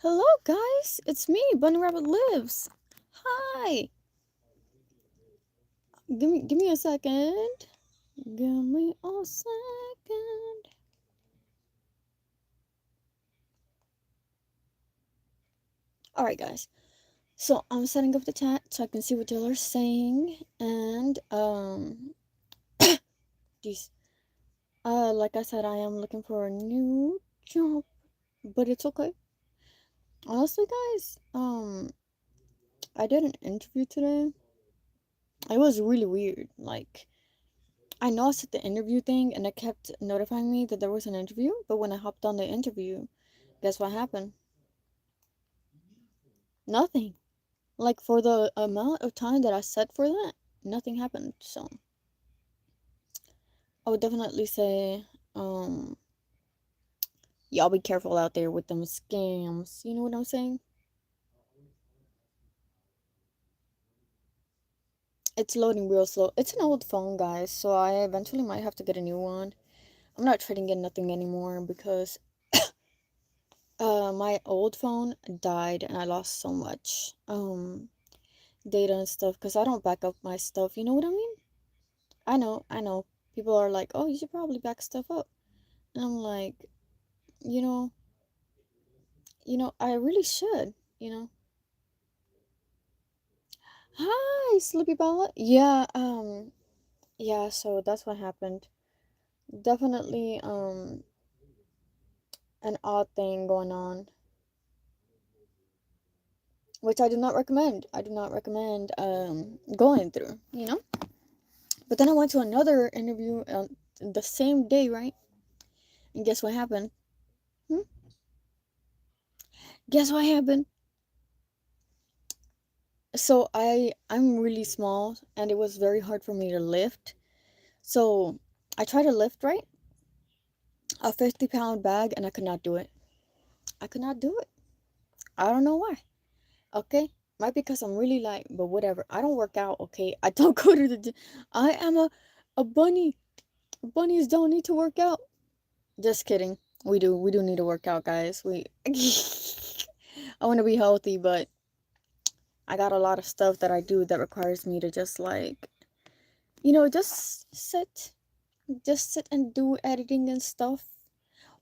Hello, guys. It's me, Bunny Rabbit Lives. Hi. Give me a second. Give me a second. All right, guys. So I'm setting up the chat so I can see what y'all are saying. And geez. Like I said, I am looking for a new job, but it's okay. Honestly, guys, I did an interview today. It was really weird. Like, I know I said the interview thing and it kept notifying me that there was an interview, but when I hopped on the interview, guess what happened? Nothing. Like for the amount of time that I set for that, nothing happened. So I would definitely say, um, y'all be careful out there with them scams. You know what I'm saying? It's loading real slow. It's an old phone, guys, so I eventually might have to get a new one. I'm not trading in nothing anymore because my old phone died and I lost so much data and stuff because I don't back up my stuff. You know what I mean? I know. People are like, "Oh, you should probably back stuff up." And I'm like, you know, I really should, you know. Hi, Sleepy Bella. Yeah, so that's what happened. Definitely an odd thing going on, which I do not recommend. I do not recommend going through, you know? But then I went to another interview the same day, right? And guess what happened? Hmm? Guess what happened? So I'm really small and it was very hard for me to lift. So I tried to lift, right? A 50-pound bag and I could not do it. I could not do it. I don't know why. Okay? Might be because I'm really light, but whatever. I don't work out, okay? I don't go to the gym. I am a bunny. Bunnies don't need to work out. Just kidding. We do. We do need to work out, guys. We I want to be healthy, but I got a lot of stuff that I do that requires me to just like, just sit and do editing and stuff,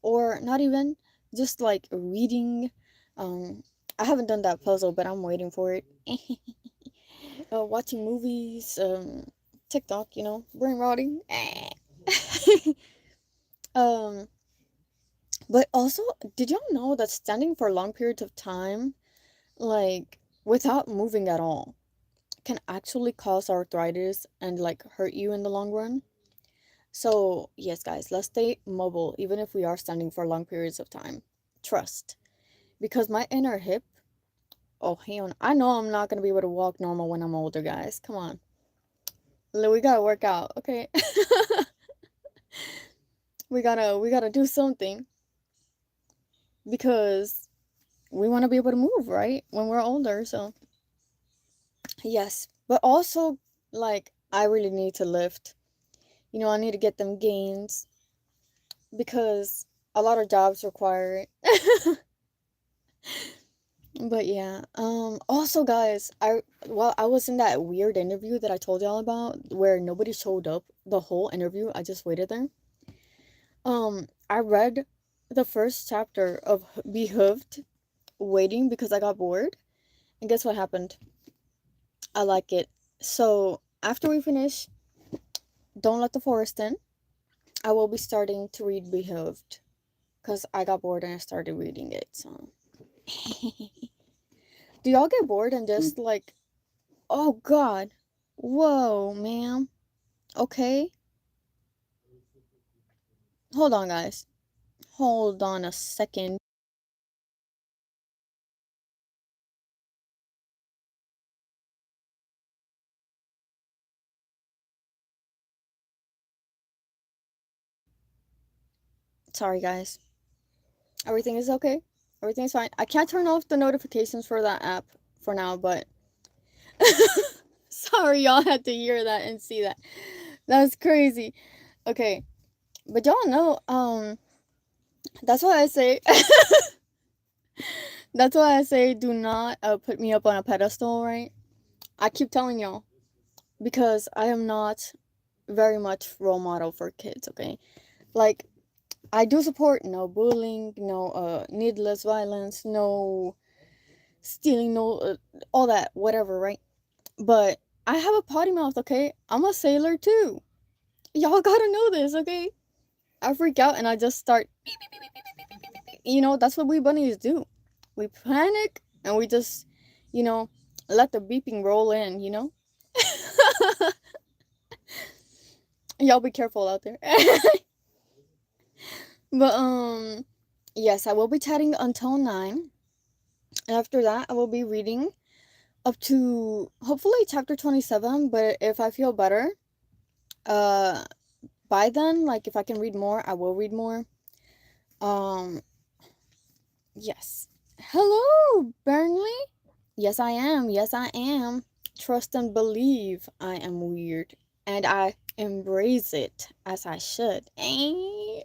or not even just like reading. um I haven't done that puzzle, but I'm waiting for it. Watching movies, TikTok, brain rotting. um but also, did y'all know that standing for long periods of time, like without moving at all, can actually cause arthritis and like hurt you in the long run? So, yes, guys, let's stay mobile even if we are standing for long periods of time. Trust. Because my inner hip, oh, hell no. I know I'm not going to be able to walk normal when I'm older, guys. Come on. We got to work out, okay? we got to do something because we want to be able to move, right? When we're older, so yes. But also, like, I really need to lift. I need to get them gains because a lot of jobs require it. But yeah, also, guys, while I was in that weird interview that I told y'all about where nobody showed up the whole interview, I just waited there. I read the first chapter of Behooved waiting because I got bored. And guess what happened? I like it. So, after we finish Don't Let the Forest In, I will be starting to read Behooved because I got bored and I started reading it. So, do y'all get bored and just like, oh God, whoa, ma'am, okay, hold on, guys, hold on a second. Sorry, guys, everything is okay, everything's fine. I can't turn off the notifications for that app for now, but sorry y'all had to hear that and see that. That's crazy. Okay, but y'all know, that's why I say That's why I say do not put me up on a pedestal, right? I keep telling y'all because I am not very much role model for kids, okay? Like I do support no bullying, no needless violence, no stealing, no all that, whatever, right? But I have a potty mouth, okay? I'm a sailor too. Y'all gotta know this, okay? I freak out and I just start, that's what we bunnies do. We panic and we just, you know, let the beeping roll in. Y'all be careful out there. But, yes, I will be chatting until 9. And after that, I will be reading up to hopefully chapter 27. But if I feel better, uh, by then, like if I can read more, I will read more. Um, yes. Hello, Burnley. Yes, I am. Yes, I am. Trust and believe I am weird. And I embrace it as I should. Eh?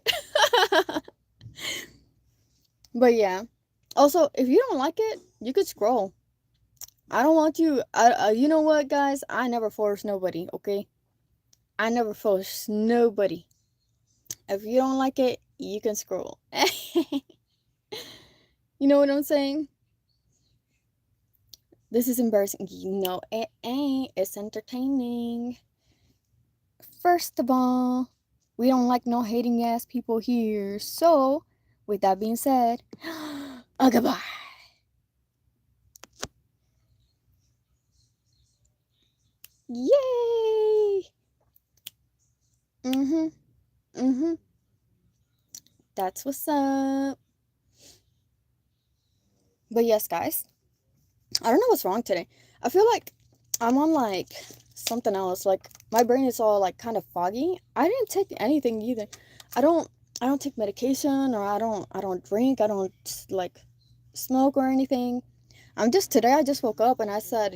But yeah. Also, if you don't like it, you could scroll. I don't want you. You know what, guys? I never force nobody, okay? I never force nobody. If you don't like it, you can scroll. You know what I'm saying? This is embarrassing. No, it ain't. It's entertaining. First of all, we don't like no hating ass people here. So, with that being said, goodbye. Yay! Mm-hmm. Mm-hmm. That's what's up. But yes, guys. I don't know what's wrong today. I feel like I'm on like something else. Like my brain is all like kind of foggy. I didn't take anything either. I don't I don't take medication or I don't drink. I don't like smoke or anything. Today I just woke up and I said,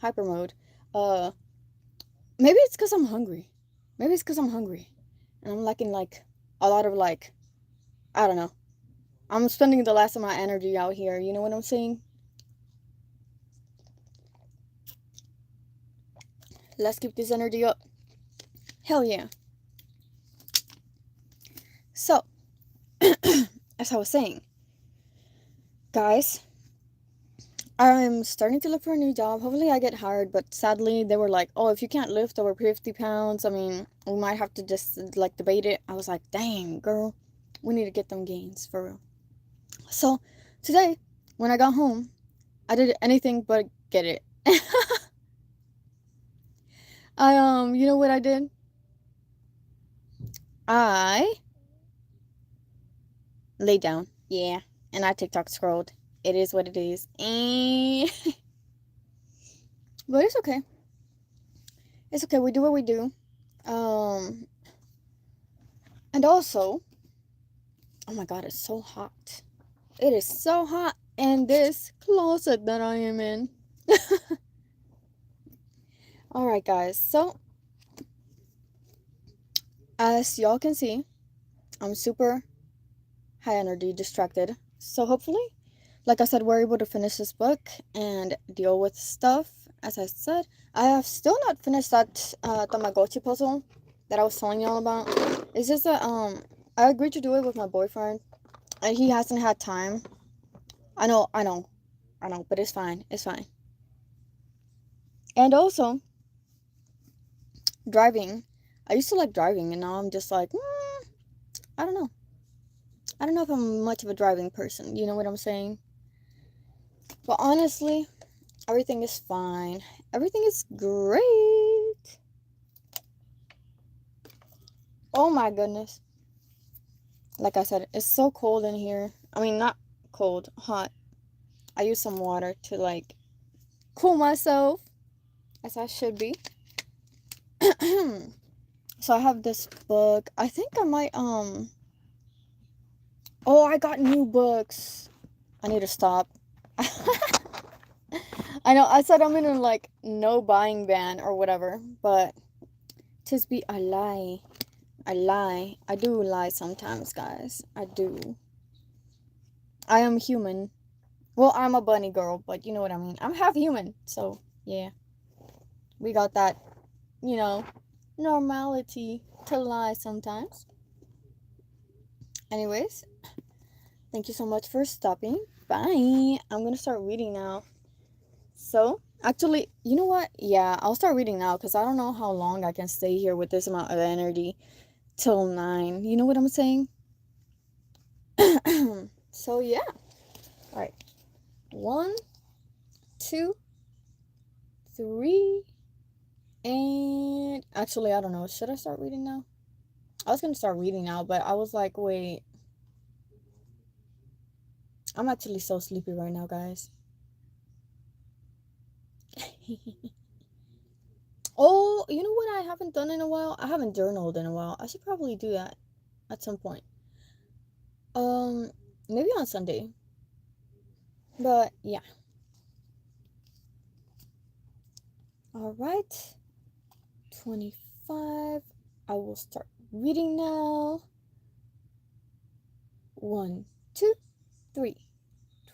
hyper mode. Uh Maybe it's cuz I'm hungry. Maybe it's cuz I'm hungry. And I'm lacking like a lot of like I don't know. I'm spending the last of my energy out here, you know what I'm saying? Let's keep this energy up. Hell yeah. So, as I was saying, guys, I'm starting to look for a new job. Hopefully, I get hired, but sadly, they were like, oh, if you can't lift over 50 pounds, I mean, we might have to just like debate it. I was like, dang, girl, we need to get them gains for real. So, today, when I got home, I did anything but get it. You know what I did? I laid down. Yeah. And I TikTok scrolled. It is what it is. But it's okay. It's okay. We do what we do. Um, and also, oh my god, it's so hot. It is so hot in this closet that I am in. Alright, guys. So, as y'all can see, I'm super high energy, distracted. So, hopefully, like I said, we're able to finish this book and deal with stuff. As I said, I have still not finished that Tamagotchi puzzle that I was telling y'all about. It's just that I agreed to do it with my boyfriend, and he hasn't had time. I know, but it's fine. It's fine. And also, driving. I used to like driving, and now I'm just like, I don't know. I don't know if I'm much of a driving person. You know what I'm saying? But honestly, everything is fine. Everything is great. Oh my goodness. Like I said, it's so cold in here. I mean, not cold, hot. I use some water to like cool myself, as I should be. So I have this book. I think I might oh, I got new books. I need to stop. I know I said I'm in a like no buying ban or whatever, but tis be a lie. I lie. I do lie sometimes, guys. I do. I am human. Well, I'm a bunny girl, but you know what I mean. I'm half human, so yeah, we got that, you know, normality to lie sometimes. Anyways, thank you so much for stopping. Bye. I'm gonna start reading now. So, actually, you know what? Yeah, I'll start reading now because I don't know how long I can stay here with this amount of energy till 9. You know what I'm saying? So, yeah. All right. 1, 2, 3, and actually, I don't know. Should I start reading now? I was gonna start reading now, but I was like, wait, I'm actually so sleepy right now, guys. Oh, you know what I haven't done in a while? I haven't journaled in a while. I should probably do that at some point. Um, Maybe on Sunday. But yeah. All right. 25. I will start reading now. 1, 2, 3.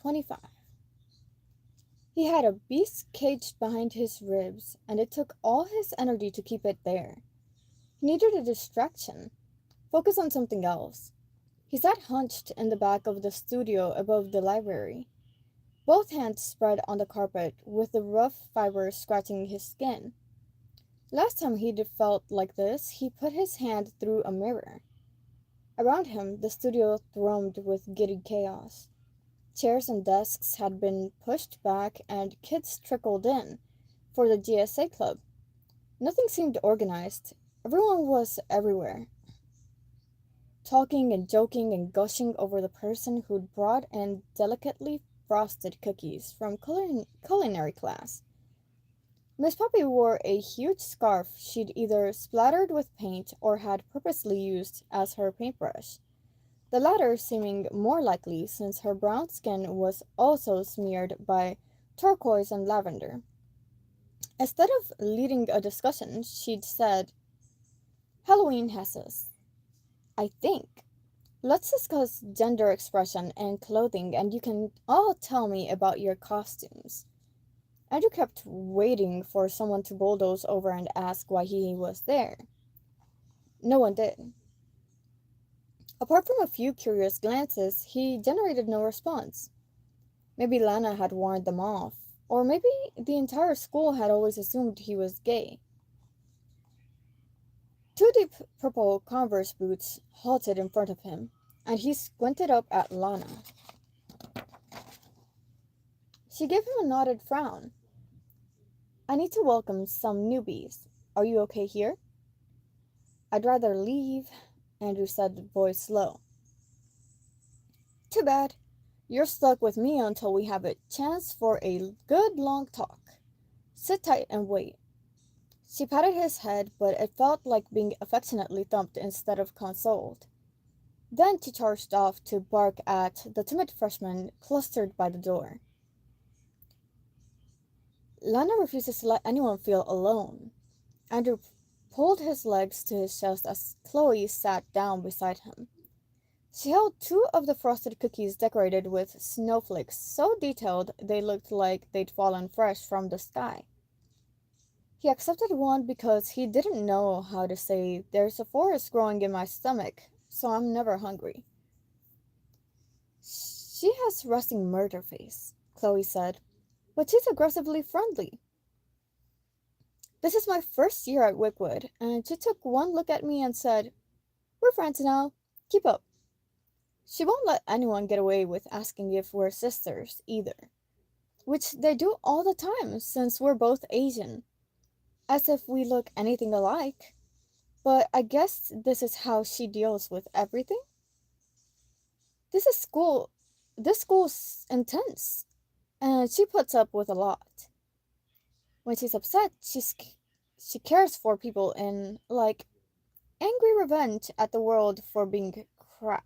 25. He had a beast caged behind his ribs, and it took all his energy to keep it there. He needed a distraction. Focus on something else. He sat hunched in the back of the studio above the library, both hands spread on the carpet, with the rough fibers scratching his skin. Last time he'd felt like this, he put his hand through a mirror. Around him, the studio thrummed with giddy chaos. Chairs and desks had been pushed back, and kids trickled in for the GSA club. Nothing seemed organized. Everyone was everywhere, talking and joking and gushing over the person who'd brought in delicately frosted cookies from culinary class. Miss Poppy wore a huge scarf she'd either splattered with paint or had purposely used as her paintbrush, the latter seeming more likely since her brown skin was also smeared by turquoise and lavender. Instead of leading a discussion, she'd said, Halloween Hesses, I think. Let's discuss gender expression and clothing, and you can all tell me about your costumes. Andrew kept waiting for someone to bulldoze over and ask why he was there. No one did. Apart from a few curious glances, he generated no response. Maybe Lana had warned them off, or maybe the entire school had always assumed he was gay. Two deep purple Converse boots halted in front of him, and he squinted up at Lana. She gave him a knotted frown. I need to welcome some newbies. Are you okay here? I'd rather leave, Andrew said, voice low. Too bad. You're stuck with me until we have a chance for a good long talk. Sit tight and wait. She patted his head, but it felt like being affectionately thumped instead of consoled. Then she charged off to bark at the timid freshmen clustered by the door. Lana refuses to let anyone feel alone. Andrew pulled his legs to his chest as Chloe sat down beside him. She held two of the frosted cookies decorated with snowflakes so detailed they looked like they'd fallen fresh from the sky. He accepted one because he didn't know how to say, There's a forest growing in my stomach, so I'm never hungry. She has resting murder face, Chloe said, but she's aggressively friendly. This is my first year at Wickwood, and she took one look at me and said, We're friends now. Keep up. She won't let anyone get away with asking if we're sisters, either. Which they do all the time, since we're both Asian. As if we look anything alike. But I guess this is how she deals with everything. This is school. This school's intense, and she puts up with a lot. When she's upset, she cares for people in, like, angry revenge at the world for being crap.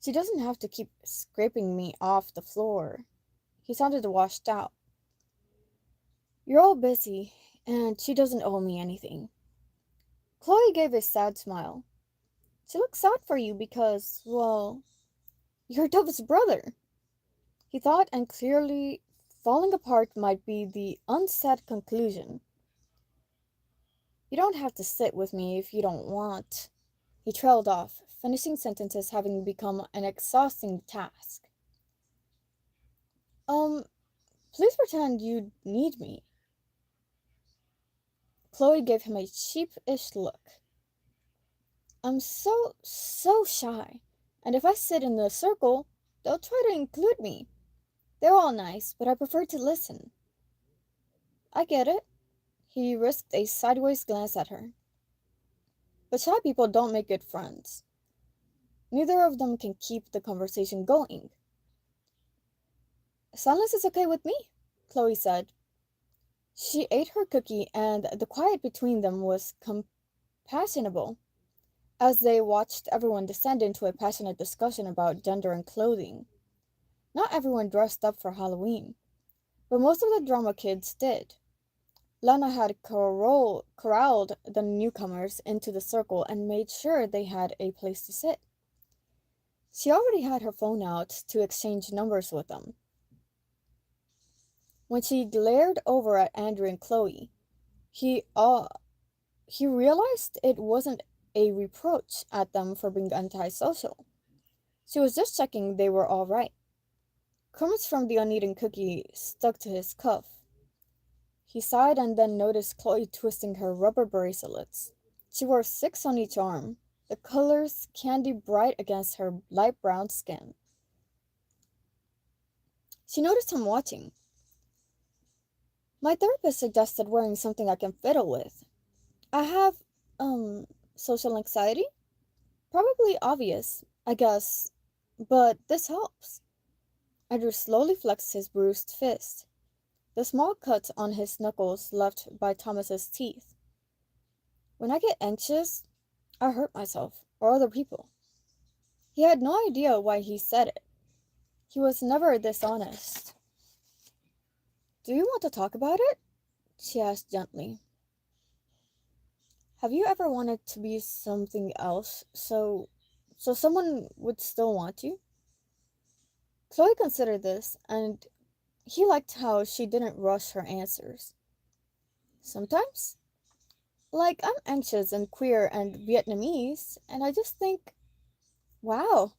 She doesn't have to keep scraping me off the floor. He sounded washed out. You're all busy, and she doesn't owe me anything. Chloe gave a sad smile. She looks sad for you because, well, You're Dove's brother, he thought, and clearly falling apart might be the unsaid conclusion. You don't have to sit with me if you don't want. He trailed off, finishing sentences having become an exhausting task. Um, please pretend you need me. Chloe gave him a sheepish look. I'm so shy, and if I sit in the circle, they'll try to include me. They're all nice, but I prefer to listen. I get it. He risked a sideways glance at her. But shy people don't make good friends. Neither of them can keep the conversation going. Silence is okay with me, Chloe said. She ate her cookie, and the quiet between them was compassionable as they watched everyone descend into a passionate discussion about gender and clothing. Not everyone dressed up for Halloween, but most of the drama kids did. Lana had corralled the newcomers into the circle and made sure they had a place to sit. She already had her phone out to exchange numbers with them. When she glared over at Andrew and Chloe, he realized it wasn't a reproach at them for being antisocial. She was just checking they were all right. Crumbs from the uneaten cookie stuck to his cuff. He sighed and then noticed Chloe twisting her rubber bracelets. She wore 6 on each arm, the colors candy bright against her light brown skin. She noticed him watching. My therapist suggested wearing something I can fiddle with. I have, social anxiety? Probably obvious, I guess, but this helps. Andrew slowly flexed his bruised fist, the small cut on his knuckles left by Thomas's teeth. When I get anxious, I hurt myself or other people. He had no idea why he said it. He was never dishonest. Do you want to talk about it? She asked gently. Have you ever wanted to be something else so someone would still want you? Chloe considered this, and he liked how she didn't rush her answers. Sometimes. Like, I'm anxious and queer and Vietnamese, and I just think, wow,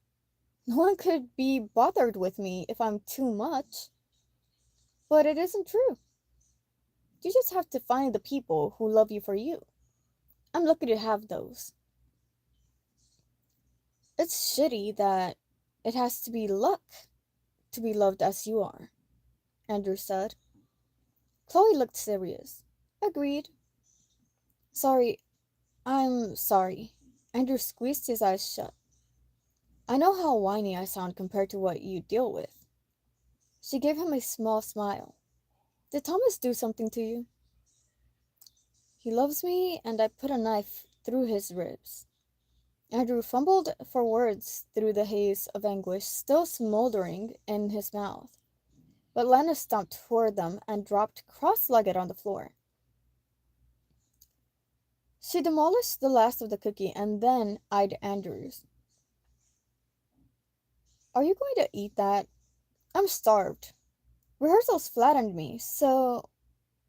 no one could be bothered with me if I'm too much. But it isn't true. You just have to find the people who love you for you. I'm lucky to have those. It's shitty that it has to be luck to be loved as you are, Andrew said. Chloe looked serious. Agreed. Sorry, I'm sorry. Andrew squeezed his eyes shut. I know how whiny I sound compared to what you deal with. She gave him a small smile. Did Thomas do something to you? He loves me, and I put a knife through his ribs. Andrew fumbled for words through the haze of anguish still smoldering in his mouth. But Lana stomped toward them and dropped cross-legged on the floor. She demolished the last of the cookie and then eyed Andrews. Are you going to eat that? I'm starved. Rehearsals flattened me, so...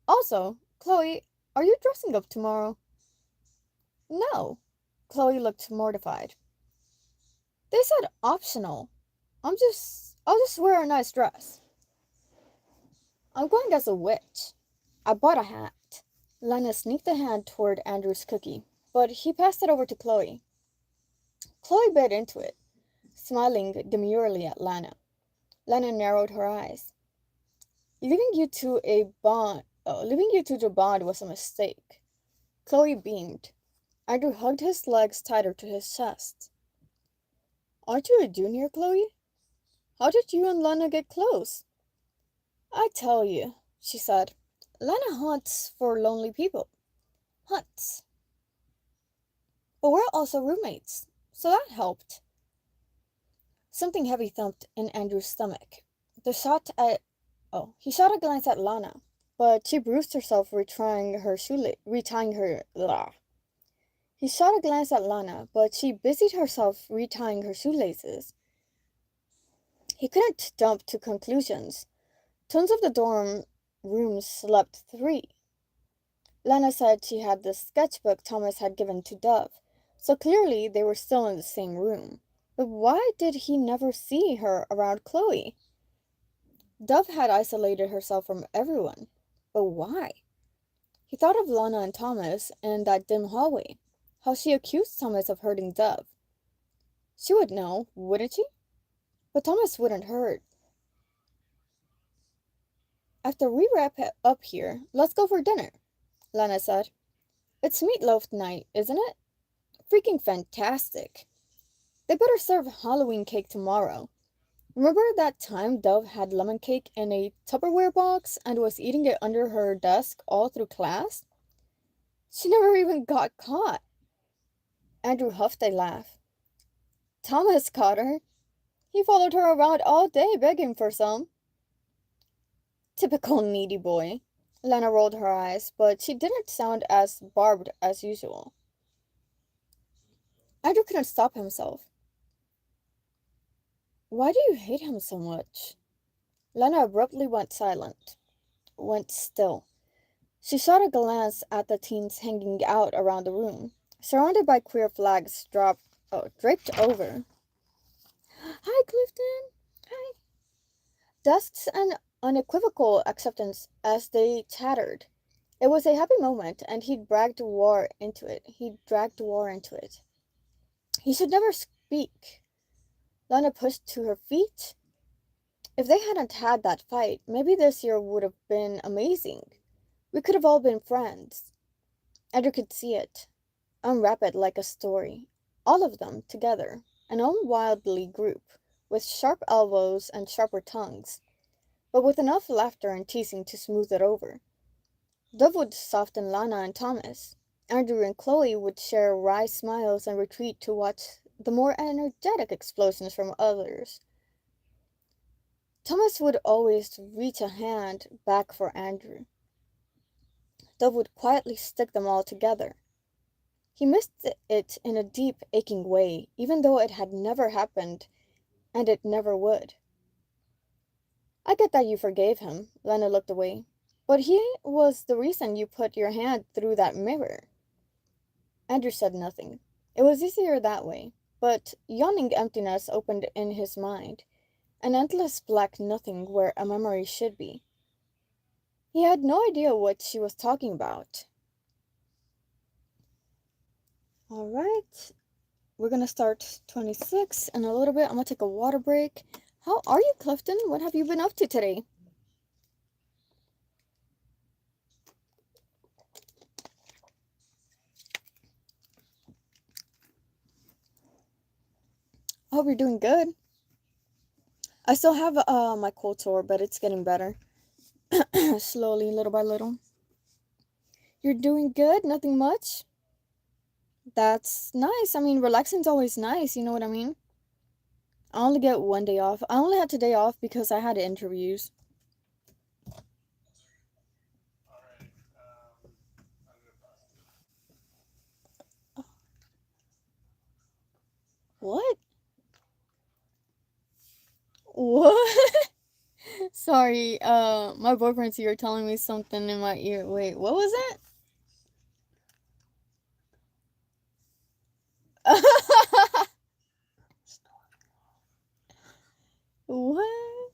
Also, Chloe, are you dressing up tomorrow? No. Chloe looked mortified. They said optional. I'll just wear a nice dress. I'm going as a witch. I bought a hat. Lana sneaked a hand toward Andrew's cookie, but he passed it over to Chloe. Chloe bit into it, smiling demurely at Lana. Lana narrowed her eyes. Leaving you to the bond was a mistake. Chloe beamed. Andrew hugged his legs tighter to his chest. Aren't you a junior, Chloe? How did you and Lana get close? I tell you, she said. Lana hunts for lonely people. Hunts. But we're also roommates, so that helped. Something heavy thumped in Andrew's stomach. He shot a glance at Lana, but she bruised herself He shot a glance at Lana, but she busied herself retying her shoelaces. He couldn't jump to conclusions. Tons of the dorm rooms slept three. Lena said she had the sketchbook Thomas had given to Dove, so clearly they were still in the same room. But why did he never see her around Chloe? Dove had isolated herself from everyone. But why? He thought of Lana and Thomas in that dim hallway. How she accused Thomas of hurting Dove. She would know, wouldn't she? But Thomas wouldn't hurt. After we wrap it up here, let's go for dinner, Lana said. It's meatloaf night, isn't it? Freaking fantastic. They better serve Halloween cake tomorrow. Remember that time Dove had lemon cake in a Tupperware box and was eating it under her desk all through class? She never even got caught. Andrew huffed a laugh. Thomas caught her. He followed her around all day begging for some. Typical needy boy. Lena rolled her eyes, but she didn't sound as barbed as usual. Andrew couldn't stop himself. Why do you hate him so much? Lena abruptly went silent, went still. She shot a glance at the teens hanging out around the room, surrounded by queer flags draped over. Hi, Clifton. Hi. Desks and unequivocal acceptance as they chattered. It was a happy moment, and he'd dragged war into it. He should never speak. Lana pushed to her feet. If they hadn't had that fight, maybe this year would have been amazing. We could have all been friends. Edgar could see it, unwrap it like a story. All of them together, an unwildly group, with sharp elbows and sharper tongues, but with enough laughter and teasing to smooth it over. Dove would soften Lana and Thomas. Andrew and Chloe would share wry smiles and retreat to watch the more energetic explosions from others. Thomas would always reach a hand back for Andrew. Dove would quietly stick them all together. He missed it in a deep, aching way, even though it had never happened, and it never would. I get that you forgave him. Lena looked away. But he was the reason you put your hand through that mirror. Andrew said nothing. It was easier that way, but yawning emptiness opened in his mind, an endless black nothing where a memory should be. He had no idea what she was talking about. All right, we're gonna start 26 in a little bit. I'm gonna take a water break. How are you, Clifton? What have you been up to today? I hope you're doing good. I still have my cold sore, but it's getting better. Slowly, little by little. You're doing good? Nothing much? That's nice. I mean, relaxing's always nice, you know what I mean? I only get one day off. I only had today off because I had interviews. What? What? Sorry, my boyfriend's here telling me something in my ear. Wait, what was it? What?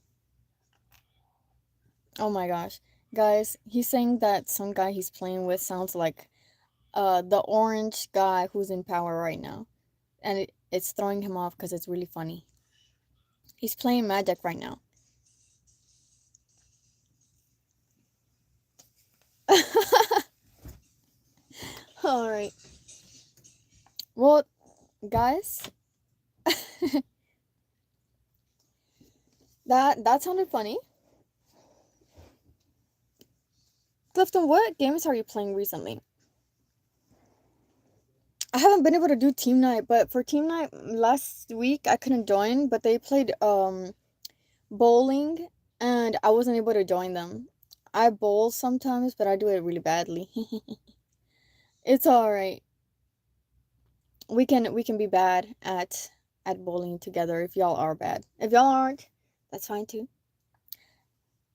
Oh my gosh. Guys, he's saying that some guy he's playing with sounds like the orange guy who's in power right now. And it's throwing him off because it's really funny. He's playing Magic right now. Alright. Well, guys, that sounded funny. Clifton, what games are you playing recently? I haven't been able to do team night, but for team night last week I couldn't join, but they played bowling and I wasn't able to join them. I bowl sometimes, but I do it really badly. It's all right. We can be bad at bowling together if y'all are bad. If y'all aren't, That's fine too.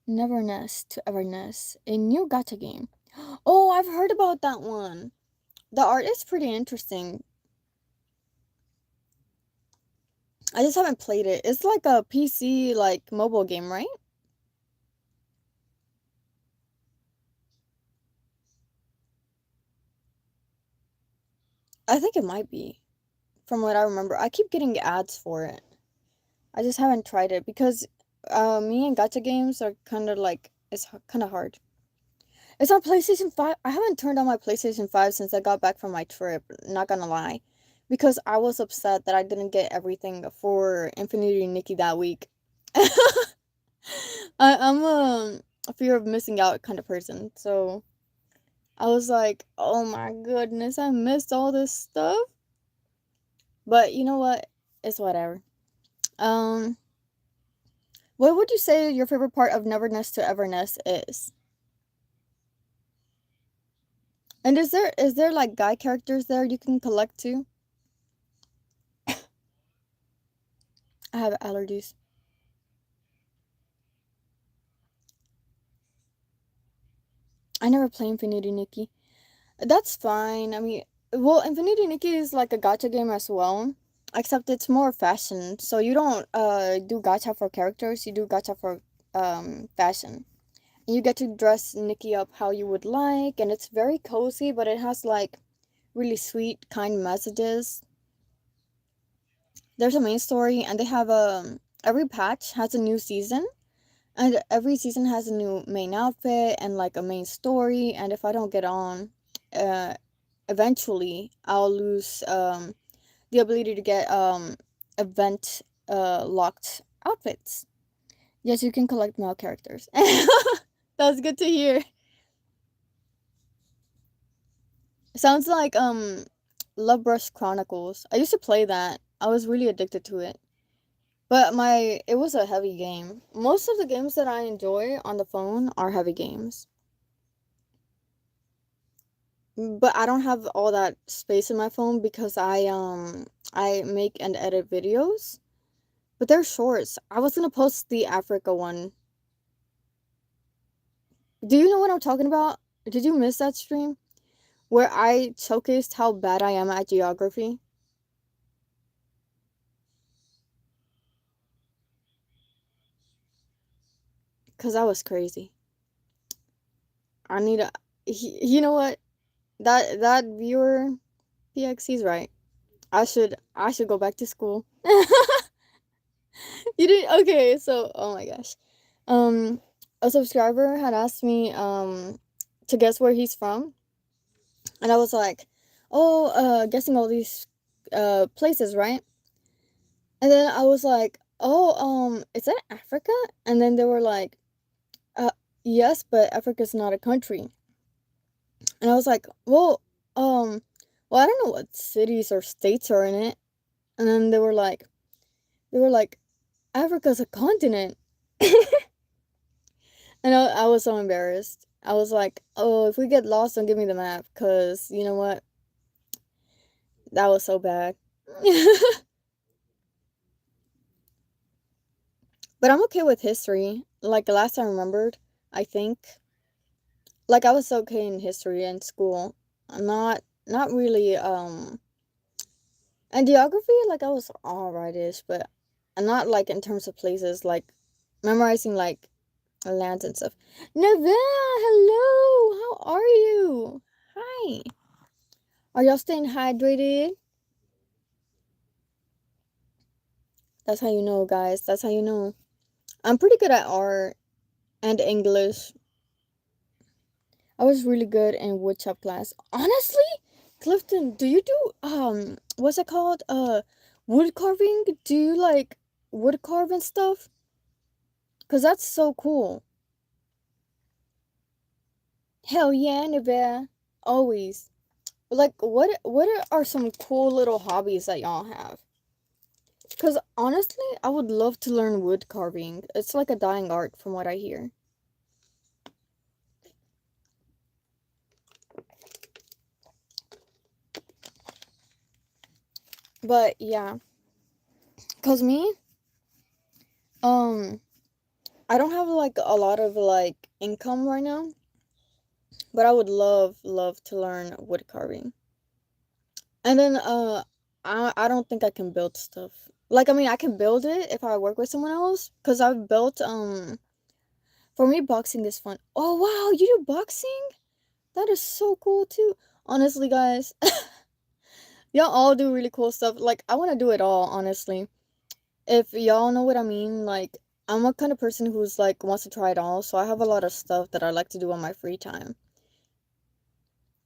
Neverness to Everness, a new gacha game. Oh, I've heard about that one. The art is pretty interesting. I just haven't played it. It's like a PC, like mobile game, right? I think it might be, from what I remember. I keep getting ads for it. I just haven't tried it because me and gacha games are kind of like, it's kind of hard. It's on PlayStation 5. I haven't turned on my PlayStation 5 since I got back from my trip, not gonna lie. Because I was upset that I didn't get everything for Infinity Nikki that week. I'm a fear of missing out kind of person. So I was like, oh my goodness, I missed all this stuff. But you know what? It's whatever. Um, what would you say your favorite part of Neverness to Everness is? And is there like guy characters there you can collect too? I have allergies. I never play Infinity Nikki. That's fine. I mean, well, Infinity Nikki is like a gacha game as well, except it's more fashion. So you don't do gacha for characters, you do gacha for fashion. And you get to dress Nikki up how you would like, and it's very cozy, but it has like really sweet, kind messages. There's a main story, and they have every patch has a new season, and every season has a new main outfit and like a main story. And if I don't get on, uh, eventually I'll lose the ability to get event locked outfits. Yes, you can collect male characters. That's good to hear. Sounds like Love Brush Chronicles. I used to play that. I was really addicted to it. But it was a heavy game. Most of the games that I enjoy on the phone are heavy games. But I don't have all that space in my phone because I make and edit videos. But they're shorts. I was gonna post the Africa one. Do you know what I'm talking about? Did you miss that stream? Where I showcased how bad I am at geography? Because I was crazy. I need a. You know what? That viewer PXC's right. I should go back to school. You did okay, so oh my gosh. Um a subscriber had asked me to guess where he's from, and I was like, "Oh, guessing all these places, right?" And then I was like, "Oh, is that Africa?" And then they were like, "Uh yes, but Africa's not a country." And I was like, um well, I don't know what cities or states are in it." And then they were like, "Africa's a continent." And I was so embarrassed. I was like, "Oh, if we get lost, don't give me the map, cause you know what? That was so bad." But I'm okay with history. Like the last I remembered, I think, like I was okay in history in school. Not really. And geography, like I was alright-ish, but not like in terms of places, like memorizing like lands and stuff. Neville, hello. How are you? Hi. Are y'all staying hydrated? That's how you know, guys. That's how you know. I'm pretty good at art and English. I was really good in woodshop class. Honestly, Clifton, do you do what's it called? Wood carving? Do you like wood carve and stuff? Cause that's so cool. Hell yeah, Nevada. Always. Like what are some cool little hobbies that y'all have? Cause honestly, I would love to learn wood carving. It's like a dying art from what I hear. But yeah, cause me, um, I don't have like a lot of like income right now, but I would love to learn wood carving. And then I don't think I can build stuff. Like I mean I can build it if I work with someone else cuz I've built for me boxing is fun. Oh wow, you do boxing? That is so cool too. Honestly, guys, y'all all do really cool stuff. Like I want to do it all, honestly. If y'all know what I mean, like I'm a kind of person who's like wants to try it all, so I have a lot of stuff that I like to do on my free time.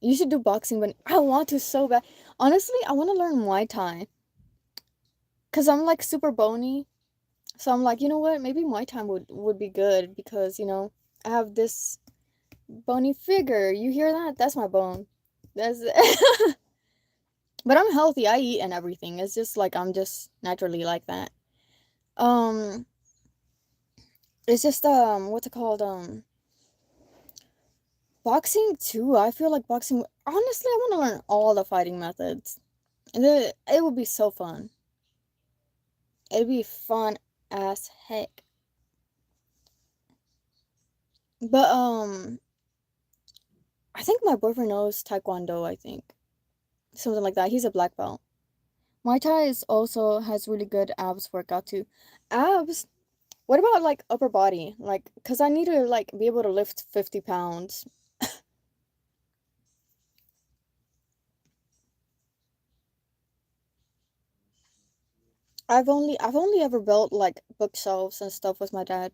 You should do boxing, but I want to so bad. Honestly, I want to learn Muay Thai because I'm like super bony. So I'm like, you know what? Maybe Muay Thai would be good because I have this bony figure. You hear that? That's my bone. That's but I'm healthy. I eat and everything. It's just like I'm just naturally like that. Um, it's just what's it called? Boxing too. I feel like boxing. Honestly, I want to learn all the fighting methods, and it would be so fun. It'd be fun as heck. But I think my boyfriend knows Taekwondo. I think something like that. He's a black belt. Muay Thai is also has really good abs workout too. Abs. What about like upper body? Like, cause I need to like be able to lift 50 pounds. I've only ever built like bookshelves and stuff with my dad,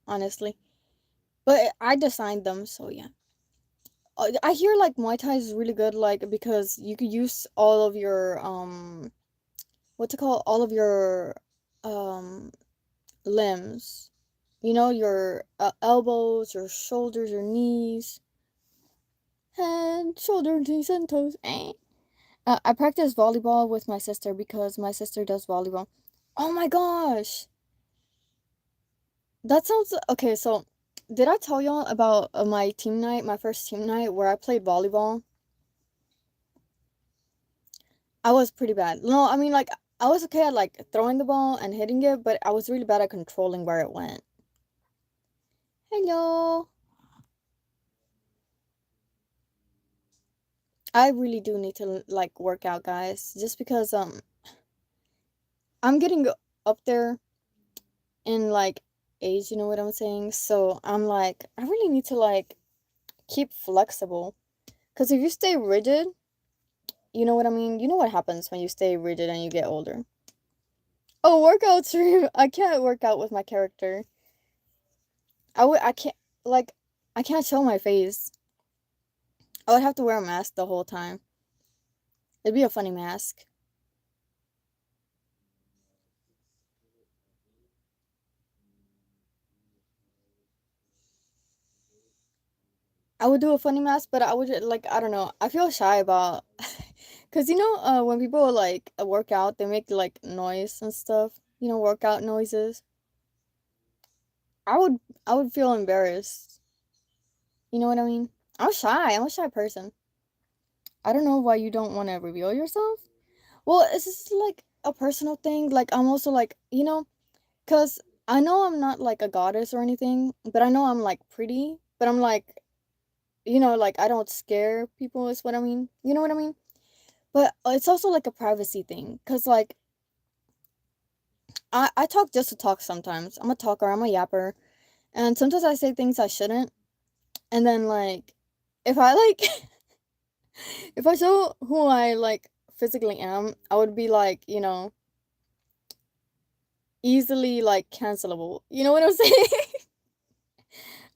honestly. But I designed them, so yeah. I hear like Muay Thai is really good, like because you could use all of your what's it called? All of your um limbs. Your elbows, your shoulders, your knees, head, shoulder, knees, and toes. I practice volleyball with my sister because my sister does volleyball. Oh my gosh, that sounds okay. So, did I tell y'all about my team night, my first team night where I played volleyball? I was pretty bad. No, I mean like I was okay at like throwing the ball and hitting it, but I was really bad at controlling where it went. Hello. I really do need to like work out, guys, just because I'm getting up there in like age, you know what I'm saying? So I'm like I really need to like keep flexible because if you stay rigid, you know what I mean? You know what happens when you stay rigid and you get older. Oh, workouts! I can't work out with my character. I can't like I can't show my face. I would have to wear a mask the whole time. It'd be a funny mask. I would do a funny mask, but I would like I don't know. I feel shy about because when people like work out, they make like noise and stuff. Workout noises. I would I would feel embarrassed. You know what I mean? I'm shy. I'm a shy person. I don't know why you don't want to reveal yourself. Well, it's just like a personal thing. Like I'm also like cause I know I'm not like a goddess or anything, but I know I'm like pretty. But I'm like like I don't scare people is what I mean. You know what I mean? But it's also like a privacy thing, cause like I talk just to talk sometimes. I'm a talker. I'm a yapper, and sometimes I say things I shouldn't. And then like if I like if I show who I like physically am, I would be like easily like cancelable. You know what I'm saying?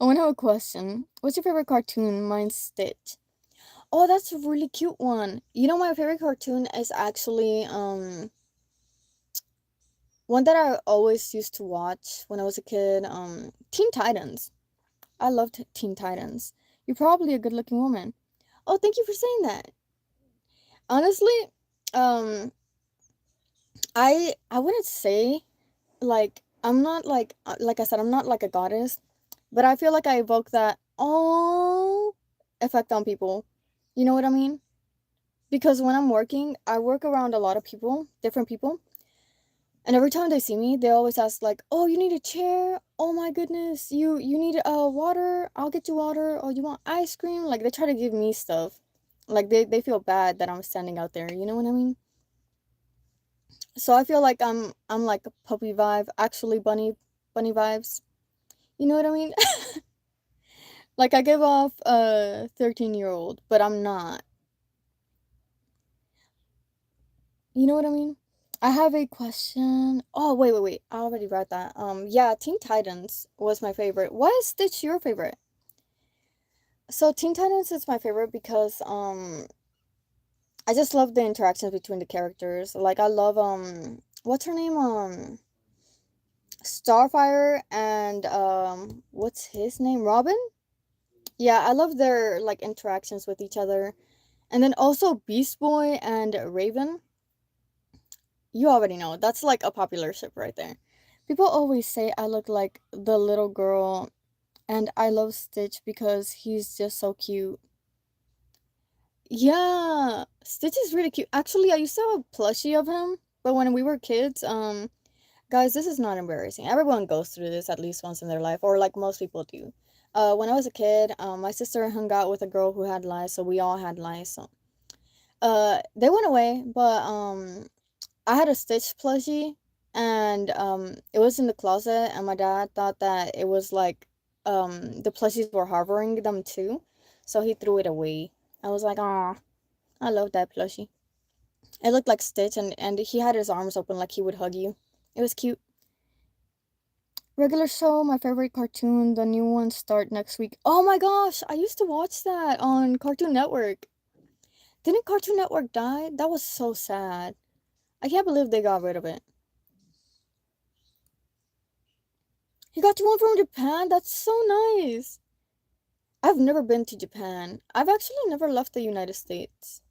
I want to have a question. What's your favorite cartoon? Mine's Stitch. Oh, that's a really cute one. My favorite cartoon is actually one that I always used to watch when I was a kid. Teen Titans. I loved Teen Titans. You're probably a good-looking woman. Oh, thank you for saying that. Honestly, um, I wouldn't say like I'm not like I said I'm not like a goddess, but I feel like I evoke that oh effect on people. You know what I mean? Because when I'm working, I work around a lot of people, different people. And every time they see me, they always ask like, "Oh, you need a chair? Oh my goodness, you need water? I'll get you water. Oh, you want ice cream?" Like they try to give me stuff. Like they feel bad that I'm standing out there. You know what I mean? So I feel like I'm like a puppy vibe, actually bunny vibes. You know what I mean? Like I give off a 13-year-old, but I'm not. You know what I mean? I have a question. Oh, wait. I already read that. Yeah, Teen Titans was my favorite. Why is Stitch your favorite? So Teen Titans is my favorite because I just love the interactions between the characters. Like I love what's her name? Starfire and what's his name? Robin? Yeah, I love their like interactions with each other. And then also Beast Boy and Raven. You already know. That's like a popular ship right there. People always say I look like the little girl, and I love Stitch because he's just so cute. Yeah, Stitch is really cute. Actually, I used to have a plushie of him, but when we were kids, guys, this is not embarrassing. Everyone goes through this at least once in their life, or like most people do. When I was a kid, my sister hung out with a girl who had lice, so we all had lice. So, they went away, but I had a Stitch plushie, and it was in the closet, and my dad thought that it was like the plushies were harboring them too, so he threw it away. I was like, "Ah, I love that plushie." It looked like Stitch, and he had his arms open like he would hug you. It was cute. Regular show, my favorite cartoon. The new ones start next week. Oh my gosh, I used to watch that on Cartoon Network. Didn't Cartoon Network die? That was so sad. I can't believe they got rid of it. He got you one from Japan? That's so nice. I've never been to Japan. I've actually never left the United States.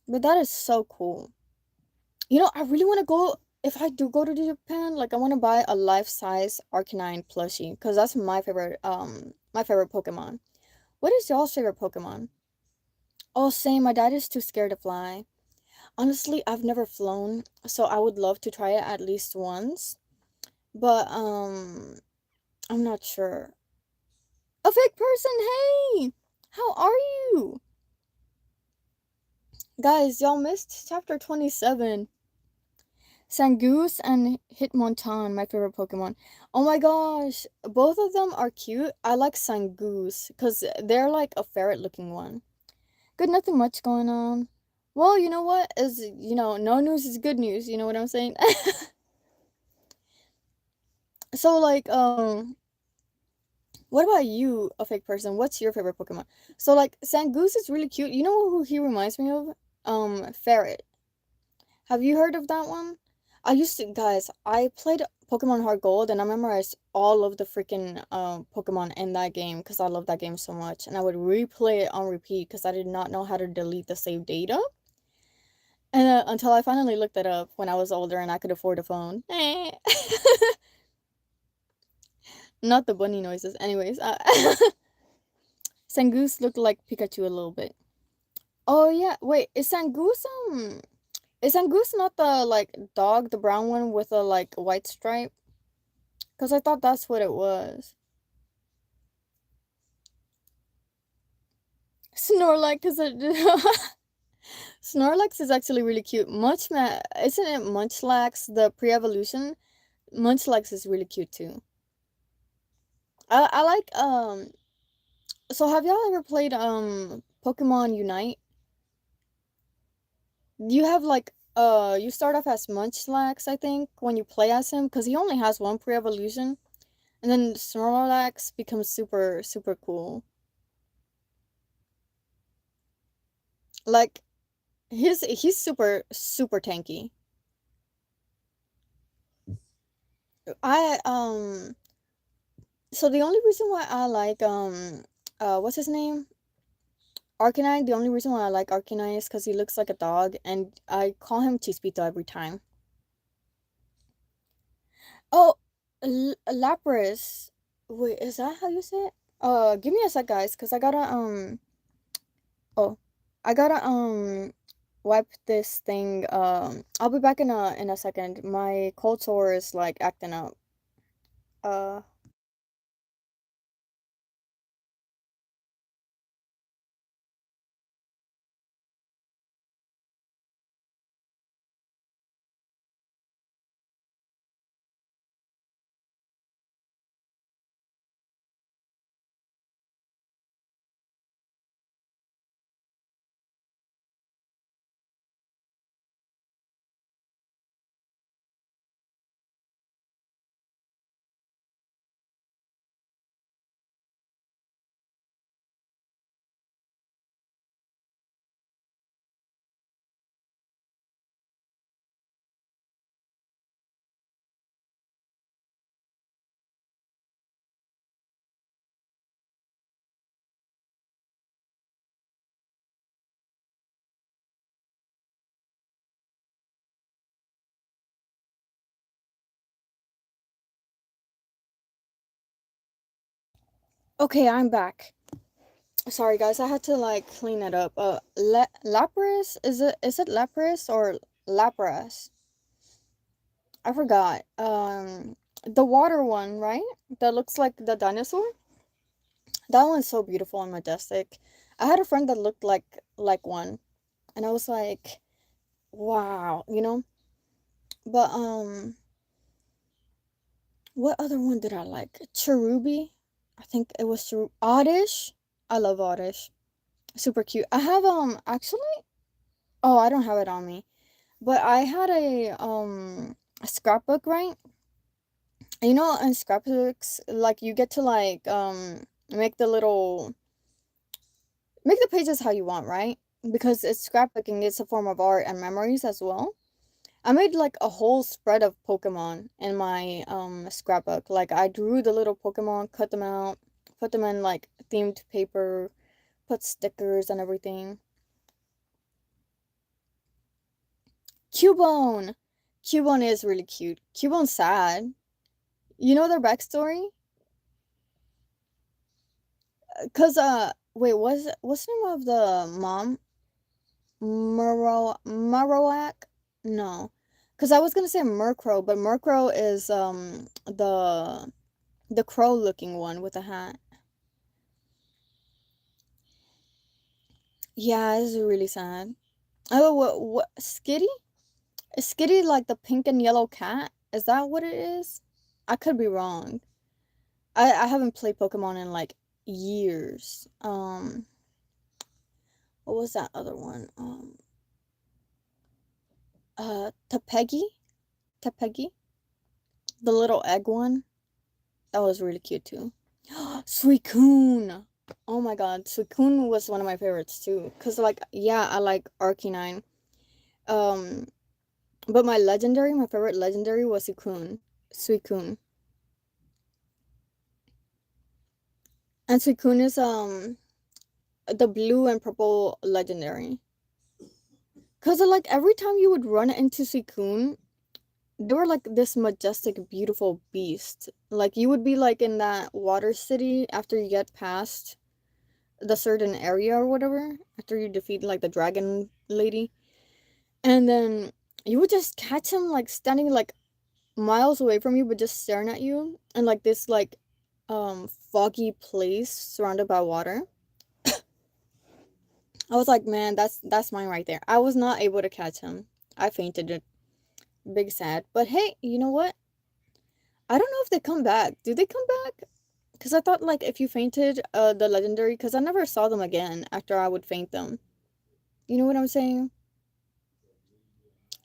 But that is so cool. You know, I really want to go. If I do go to Japan, like I want to buy a life-size Arcanine plushie because that's my favorite Pokemon. What is y'all's favorite Pokemon? Oh, same. My dad is too scared to fly. Honestly, I've never flown, so I would love to try it at least once. But I'm not sure. A fake person, hey! How are you? Guys, y'all missed chapter 27. Sangoose and Hitmonchan, my favorite Pokemon. Oh my gosh, both of them are cute. I like Sangoose because they're like a ferret looking one. Good, nothing much going on. Well, you know what? No news is good news. You know what I'm saying? So, like, what about you, a fake person? What's your favorite Pokemon? So, like, Sangoose is really cute. You know who he reminds me of? Ferret. Have you heard of that one? Guys, I played Pokemon Heart Gold and I memorized all of the freaking Pokemon in that game because I love that game so much. And I would replay it on repeat because I did not know how to delete the save data. And until I finally looked it up when I was older and I could afford a phone. Not the bunny noises. Anyways, Sangoose looked like Pikachu a little bit. Oh yeah, wait, is Angoose not the like dog, the brown one with a like white stripe? Cause I thought that's what it was. Snorlax is a Snorlax is actually really cute. Isn't it Munchlax the pre-evolution? Munchlax is really cute too. I like So have y'all ever played Pokemon Unite? You have like you start off as Munchlax, I think, when you play as him, because he only has one pre-evolution. And then Snorlax becomes super cool. Like he's super tanky. I So the only reason why I like what's his name? Arcanine, the only reason why I like Arcanine is because he looks like a dog and I call him Chispito every time. Oh, Lapras. Wait, is that how you say it? Give me a sec, guys, because I gotta oh I gotta wipe this thing. I'll be back in a second. My cold sore is like acting up. Uh, okay, I'm back. Sorry guys, I had to like clean it up. Lapras, is it Lapras or Lapras? I forgot. The water one, right? That looks like the dinosaur. That one's so beautiful and majestic. I had a friend that looked like one, and I was like, wow, you know. But what other one did I like? Cherubi. I think it was Oddish. I love Oddish. Super cute. I have actually. Oh, I don't have it on me. But I had a scrapbook, right? You know, in scrapbooks, like you get to like make the little make the pages how you want, right? Because it's scrapbooking, it's a form of art and memories as well. I made like a whole spread of Pokemon in my scrapbook. Like I drew the little Pokemon, cut them out, put them in like themed paper, put stickers and everything. Cubone. Cubone is really cute. Cubone's sad. You know their backstory? Cause wait, what's the name of the mom? Marowak? No. Cause I was gonna say Murkrow, but Murkrow is the crow looking one with a hat. Yeah, it's really sad. Oh, what Skitty? Is Skitty like the pink and yellow cat? Is that what it is? I could be wrong. I haven't played Pokemon in like years. What was that other one? Tepegi? Tepegi? The little egg one? That was really cute too. Suicune! Oh my god, Suicune was one of my favorites too. Cause like, yeah, I like Arcanine. Um, but my favorite legendary was Suicune. Suicune. And Suicune is the blue and purple legendary. Cause like every time you would run into Suicune, they were like this majestic, beautiful beast. Like you would be like in that water city after you get past the certain area or whatever, after you defeat like the dragon lady. And then you would just catch him like standing like miles away from you but just staring at you in like this like foggy place surrounded by water. I was like, man, that's mine right there. I was not able to catch him. I fainted it. Big sad. But hey, you know what? I don't know if they come back. Do they come back? Because I thought like if you fainted the legendary, because I never saw them again after I would faint them. You know what I'm saying?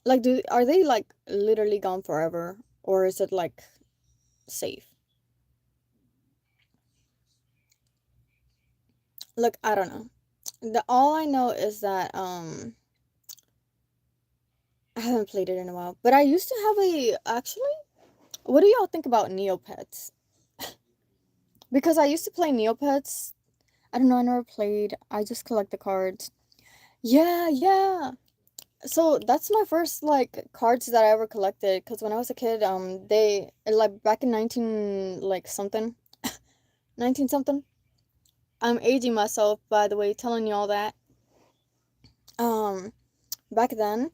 Like do are they like literally gone forever or is it like safe? Look, I don't know. The all I know is that I haven't played it in a while, but I used to have a actually. What do y'all think about Neopets? Because I used to play Neopets. I don't know, I never played. I just collect the cards. Yeah, yeah. So that's my first like cards that I ever collected. Cause when I was a kid, they like back in 19 like something, 19 something. I'm aging myself, by the way, telling y'all that. Um, back then,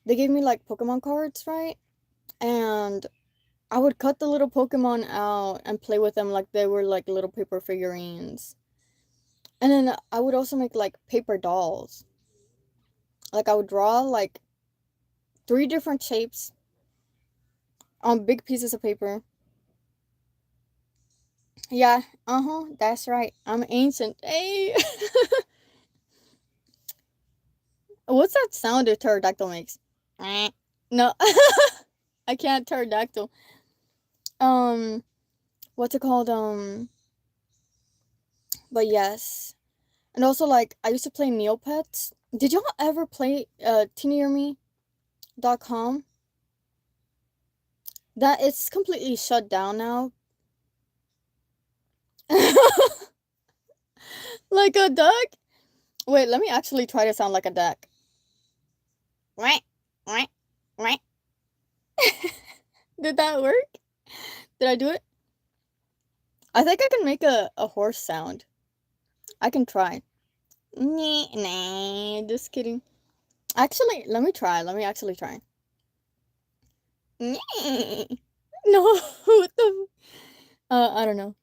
they gave me like Pokemon cards, right? And I would cut the little Pokemon out and play with them like they were like little paper figurines. And then I would also make like paper dolls. Like I would draw like three different shapes on big pieces of paper. Yeah, that's right. I'm ancient. Hey. What's that sound a pterodactyl makes? No. I can't pterodactyl. Um, what's it called? But yes. And also like I used to play Neopets. Did y'all ever play TeenyEarmy.com? That it's completely shut down now. Like a duck? Wait, let me actually try to sound like a duck. Right, right, right. Did that work? Did I do it? I think I can make a horse sound. I can try. Nah, just kidding. Actually, let me try. Let me actually try. No, what the? I don't know.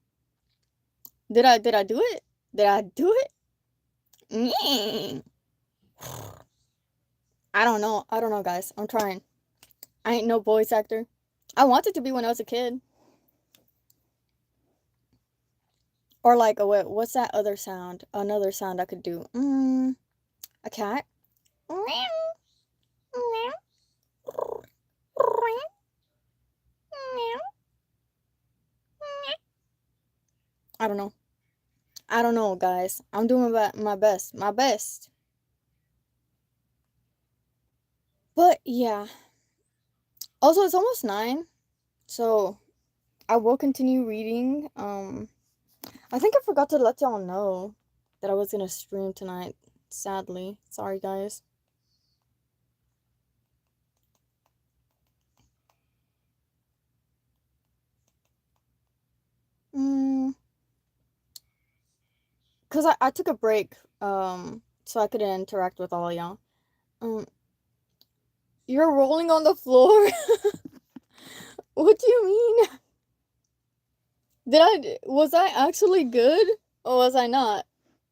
Did I do it? Did I do it? I don't know. I don't know, guys. I'm trying. I ain't no voice actor. I wanted to be when I was a kid. Or like, oh wait, what's that other sound? Another sound I could do. A cat. I don't know. I don't know, guys. I'm doing my best. My best. But yeah. Also, it's almost 9, so I will continue reading. I think I forgot to let y'all know that I was gonna stream tonight. Sadly, sorry guys. Cause I took a break, so I couldn't interact with all y'all. Um, you're rolling on the floor. What do you mean? Was I actually good or was I not?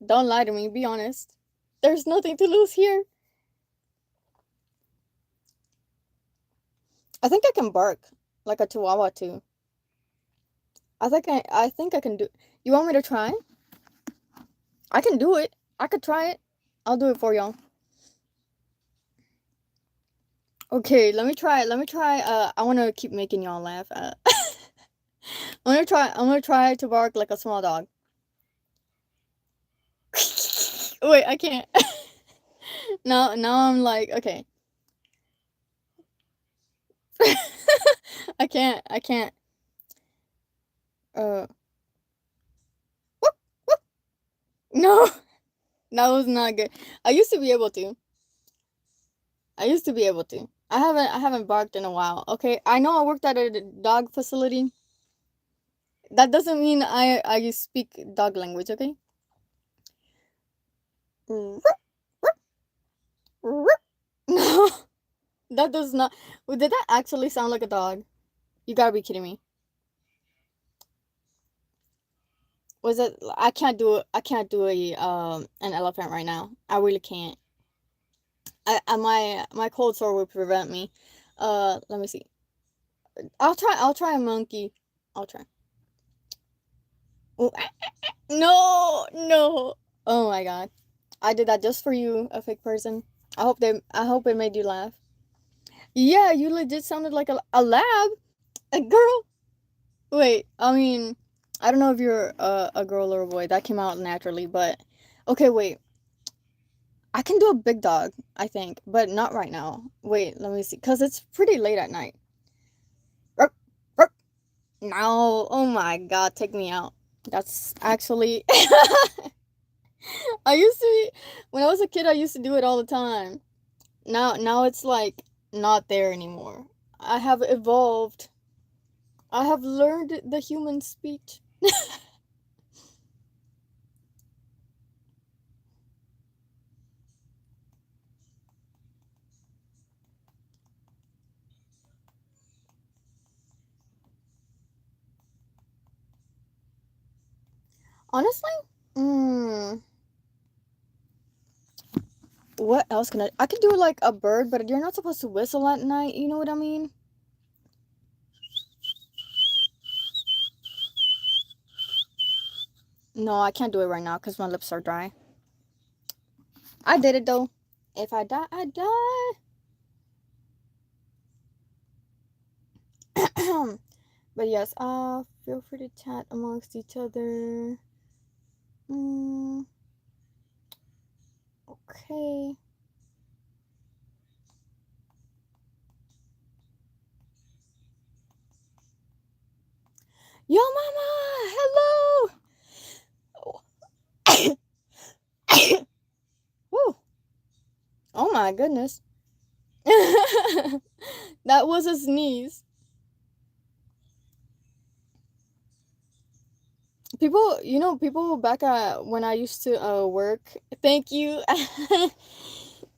Don't lie to me. Be honest. There's nothing to lose here. I think I can bark like a chihuahua too. I think I can do. You want me to try? I can do it. I could try it. I'll do it for y'all. Okay, let me try. Let me try. I want to keep making y'all laugh. I'm gonna try. I'm gonna try to bark like a small dog. Wait, I can't. Now I'm like, okay. I can't. I can't. Uh. No, that was not good. I used to be able to. I used to be able to. I haven't barked in a while. Okay, I know I worked at a dog facility. That doesn't mean I speak dog language, okay? No, that does not. Did that actually sound like a dog? You gotta be kidding me. Was it? I can't do it. I can't do a an elephant right now. I really can't. My cold sore will prevent me. Let me see. I'll try a monkey. I'll try. Ooh, no, no. Oh my god. I did that just for you, a fake person. I hope it made you laugh. Yeah, you legit sounded like a lab. A girl. Wait, I mean, I don't know if you're a girl or a boy. That came out naturally, but okay, wait. I can do a big dog, I think, but not right now. Wait, let me see. Cuz it's pretty late at night. Rup, rup. No. Oh my god, take me out. That's actually I used to when I was a kid I used to do it all the time. Now it's like not there anymore. I have evolved. I have learned the human speech. Honestly, mm, what else can I could do like a bird, but you're not supposed to whistle at night, you know what I mean? No, I can't do it right now because my lips are dry. I did it though. If I die, I die. But yes, feel free to chat amongst each other. Mm, okay. Yo, mama! Hello! Woo! Oh my goodness. That was a sneeze. People, people back at when I used to work. Thank you.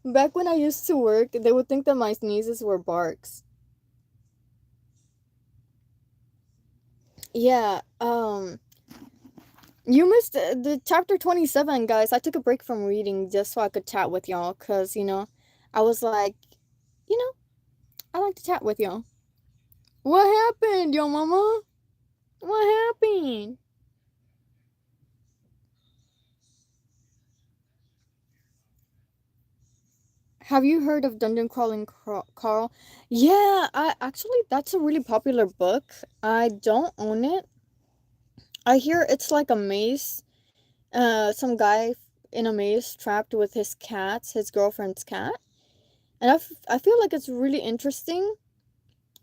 Back when I used to work, they would think that my sneezes were barks. Yeah. You missed the chapter 27, guys. I took a break from reading just so I could chat with y'all, cause I was like, you know, I like to chat with y'all. What happened, yo mama? What happened? Have you heard of Dungeon Crawling Carl? Yeah, I actually that's a really popular book. I don't own it. I hear it's like a maze. Some guy in a maze trapped with his cats, his girlfriend's cat. And I feel like it's really interesting.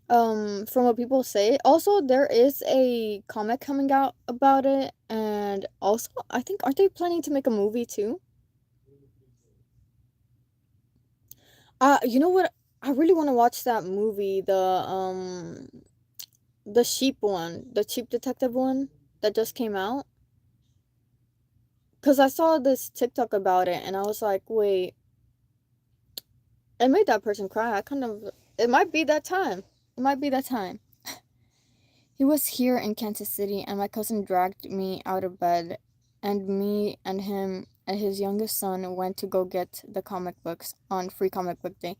From what people say. Also, there is a comic coming out about it, and also I think aren't they planning to make a movie too? You know what? I really want to watch that movie, the sheep one, the sheep detective one that just came out. Cause I saw this TikTok about it, and I was like, wait, it made that person cry. It might be that time. It might be that time. He was here in Kansas City, and my cousin dragged me out of bed, and me and him and his youngest son went to go get the comic books on Free Comic Book Day.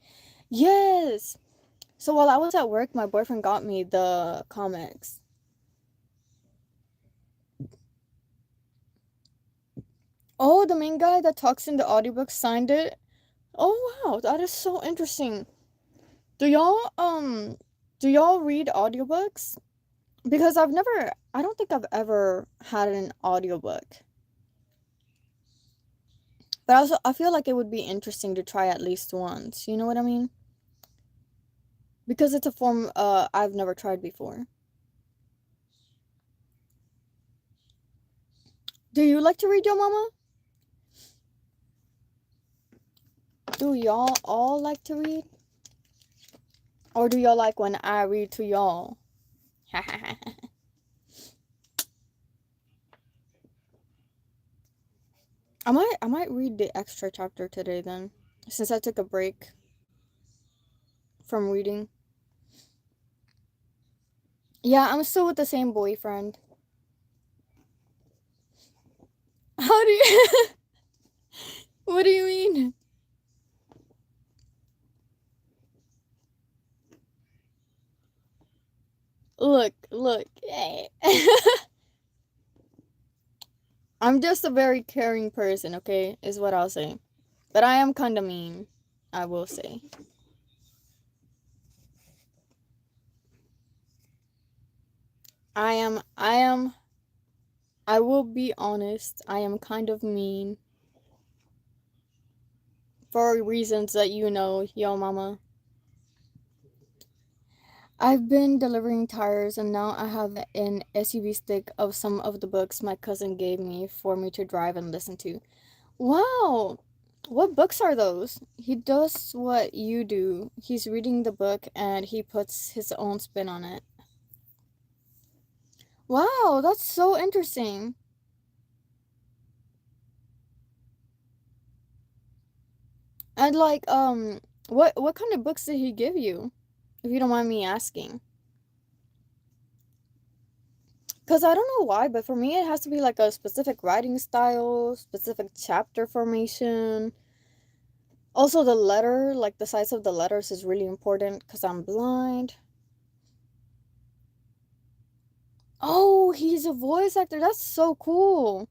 Yes! So while I was at work, my boyfriend got me the comics. Oh, the main guy that talks in the audiobook signed it. Oh wow, that is so interesting. Do y'all do y'all read audiobooks? Because I don't think I've ever had an audiobook. But also, I feel like it would be interesting to try at least once. You know what I mean? Because it's a form I've never tried before. Do you like to read, your mama? Do y'all all like to read? Or do y'all like when I read to y'all? I might read the extra chapter today then, since I took a break from reading. Yeah, I'm still with the same boyfriend. How do you What do you mean? Look. Hey. I'm just a very caring person, okay? Is what I'll say. But I am kind of mean, I will say. I will be honest, I am kind of mean for reasons that you know, yo mama. I've been delivering tires and now I have an SUV stick of some of the books my cousin gave me for me to drive and listen to. Wow! What books are those? He does what you do. He's reading the book and he puts his own spin on it. Wow, that's so interesting. And like, what kind of books did he give you? If you don't mind me asking. Because I don't know why, but for me, it has to be like a specific writing style, specific chapter formation. Also, the letter, like the size of the letters, is really important because I'm blind. Oh, he's a voice actor. That's so cool.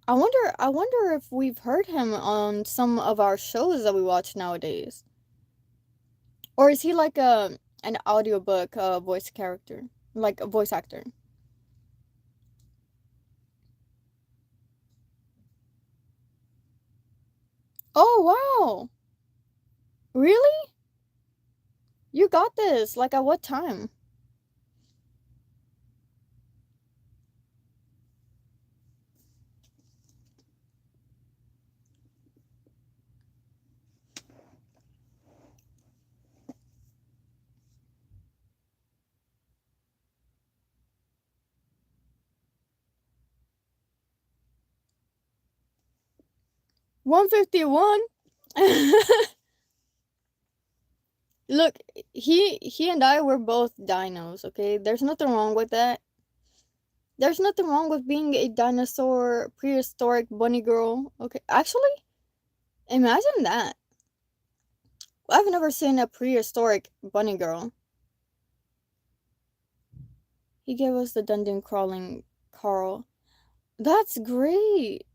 I wonder if we've heard him on some of our shows that we watch nowadays. Or is he like an audiobook voice character? Like a voice actor? Oh, wow. Really? You got this. Like at what time? 151? Look, he and I were both dinos, okay? There's nothing wrong with that. There's nothing wrong with being a dinosaur prehistoric bunny girl. Okay. Actually, imagine that. I've never seen a prehistoric bunny girl. He gave us the dungeon crawling Carl. That's great.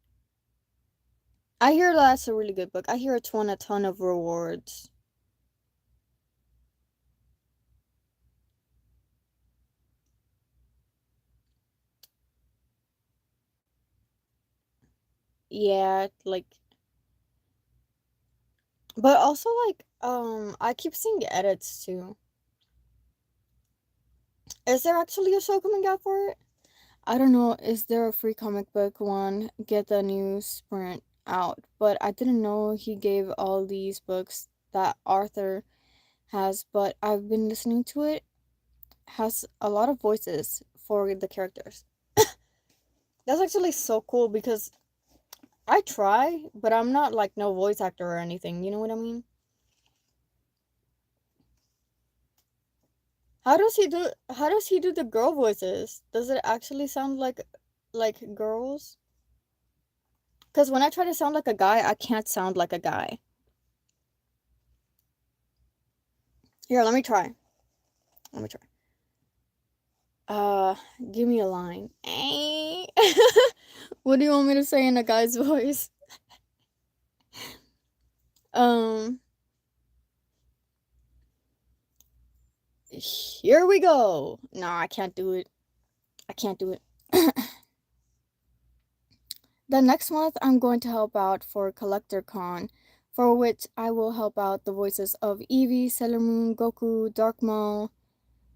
I hear that's a really good book. I hear it's won a ton of rewards. Yeah, like, but also like I keep seeing edits too. Is there actually a show coming out for it? I don't know. Is there a free comic book one? Get the new sprint out. But I didn't know he gave all these books that Arthur has, but I've been listening to it. Has a lot of voices for the characters. That's actually so cool because I try, but I'm not like no voice actor or anything. You know what I mean? How does he do the girl voices? Does it actually sound like girls? Cuz when I try to sound like a guy, I can't sound like a guy. Here, let me try. Let me try. Uh, give me a line. What do you want me to say in a guy's voice? Um, here we go. No, I can't do it. I can't do it. The next month, I'm going to help out for Collector Con, for which I will help out the voices of Eevee, Sailor Moon, Goku, Dark Maul.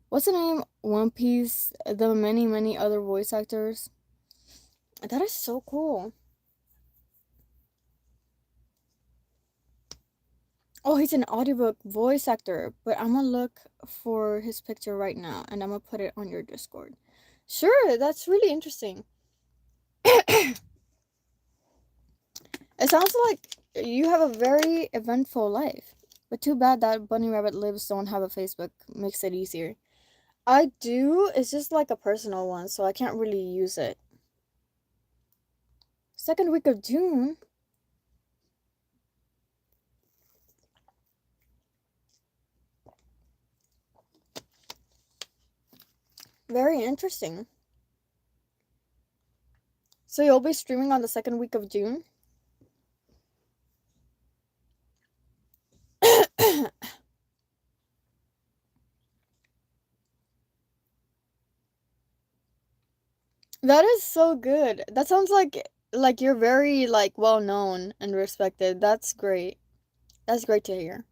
What's the name? One Piece, the many, many other voice actors. That is so cool. Oh, he's an audiobook voice actor, but I'm gonna look for his picture right now and I'm gonna put it on your Discord. Sure, that's really interesting. It sounds like you have a very eventful life. But too bad that Bunny Rabbit Lives don't have a Facebook. Makes it easier. I do, it's just like a personal one, so I can't really use it. Second week of June? Very interesting. So you'll be streaming on the second week of June? That is so good. That sounds like you're very like well known and respected. That's great. That's great to hear.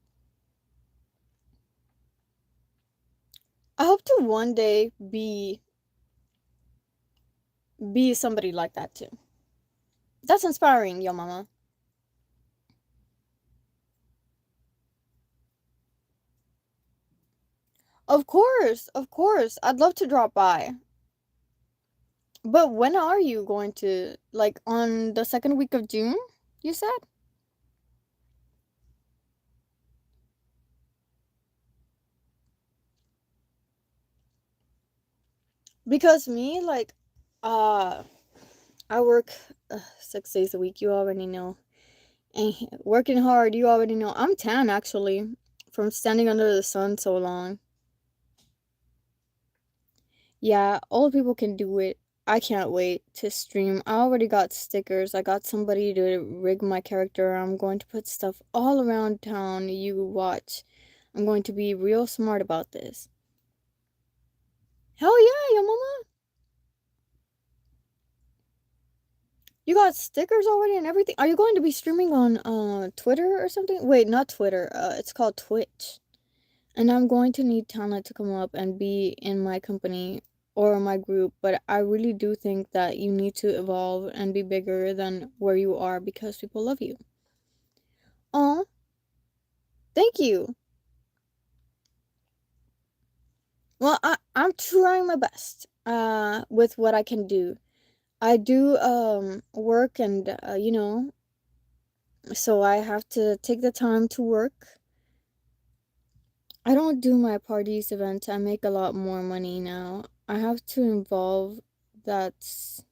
I hope to one day be somebody like that too. That's inspiring, yo mama. Of course, of course. I'd love to drop by. But when are you going to like on the second week of June, you said? Because me, like, uh, I work 6 days a week. You already know, and working hard. You already know. I'm tan actually, from standing under the sun so long. Yeah, old people can do it. I can't wait to stream. I already got stickers. I got somebody to rig my character. I'm going to put stuff all around town. You watch. I'm going to be real smart about this. Hell yeah, your mama. You got stickers already and everything. Are you going to be streaming on Twitter or something? Wait, not Twitter. It's called Twitch. And I'm going to need talent to come up and be in my company or my group, but I really do think that you need to evolve and be bigger than where you are because people love you. Oh, thank you. Well, I'm trying my best with what I can do. I do work and so I have to take the time to work. I don't do my parties events. I make a lot more money now. I have to involve that's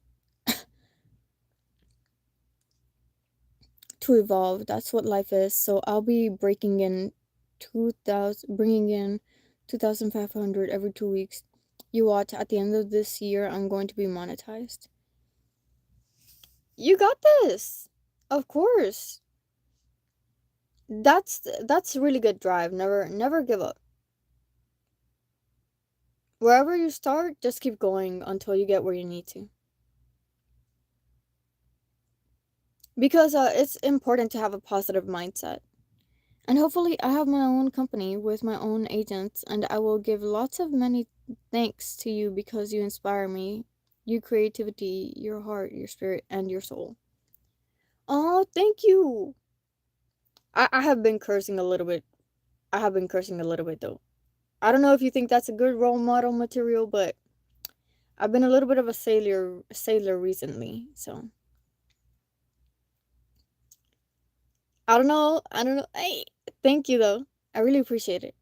to evolve. That's what life is. So I'll be breaking in 2000 bringing in 2500 every 2 weeks. You watch, at the end of this year I'm going to be monetized. You got this. Of course. That's really good drive. Never give up. Wherever you start, just keep going until you get where you need to. Because it's important to have a positive mindset. And hopefully, I have my own company with my own agents, and I will give lots of many thanks to you because you inspire me. Your creativity, your heart, your spirit, and your soul. Oh, thank you. I have been cursing a little bit. I have been cursing a little bit though. I don't know if you think that's a good role model material, but I've been a little bit of a sailor recently, so I don't know. I don't know. Hey, thank you though. I really appreciate it.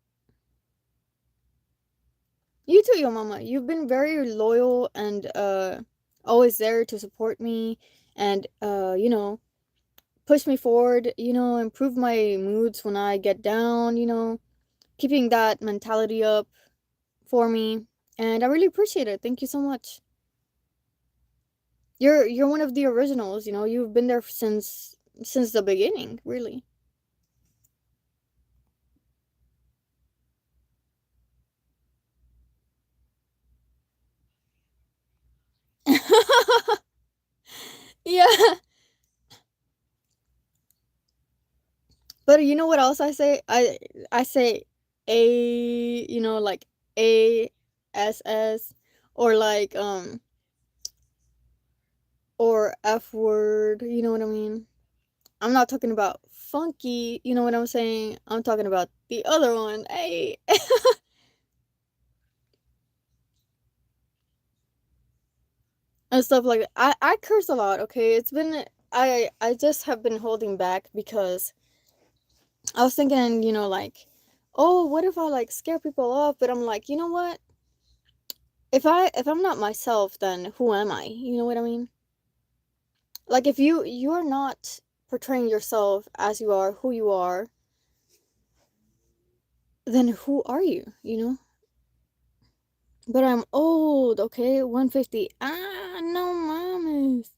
You too, your mama. You've been very loyal and always there to support me and push me forward, improve my moods when I get down, keeping that mentality up for me. And I really appreciate it. Thank you so much. You're one of the originals, You've been there since the beginning, really. Yeah. But you know what else I say? I say like ASS or like or F word, you know what I mean? I'm not talking about funky, you know what I'm saying? I'm talking about the other one. Hey. And stuff like that. I curse a lot, okay? I just have been holding back because I was thinking, like, oh, what if I like scare people off? But I'm like, you know what? If I'm not myself, then who am I? You know what I mean? Like if you're not portraying yourself as you are, who you are, then who are you? But I'm old, okay? 150. Ah, no mames.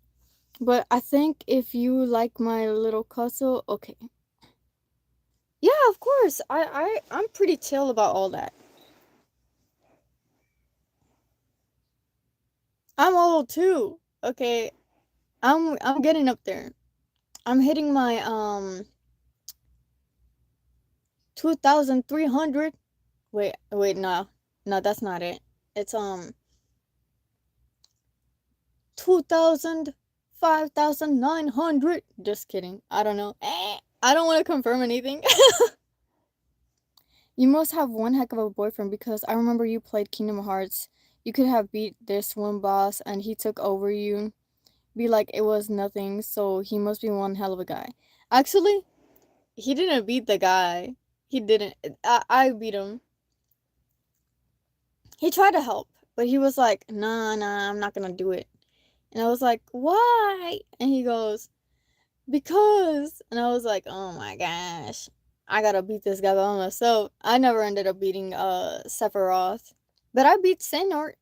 But I think if you like my little cussle, okay. Yeah, of course. I'm pretty chill about all that. I'm old too. Okay. I'm getting up there. I'm hitting my 2300. Wait, no. No, that's not it. It's 2000, 5900. Just kidding. I don't know. I don't want to confirm anything. You must have one heck of a boyfriend because I remember you played Kingdom Hearts. You could have beat this one boss and he took over you. Be like it was nothing, so he must be one hell of a guy. Actually, he didn't beat the guy. He didn't. I beat him. He tried to help, But he was like, nah, I'm not gonna do it. And I was like, why? And he goes, because. And I was like, oh my gosh, I gotta beat this guy by myself. I never ended up beating Sephiroth, but I beat Xehanort,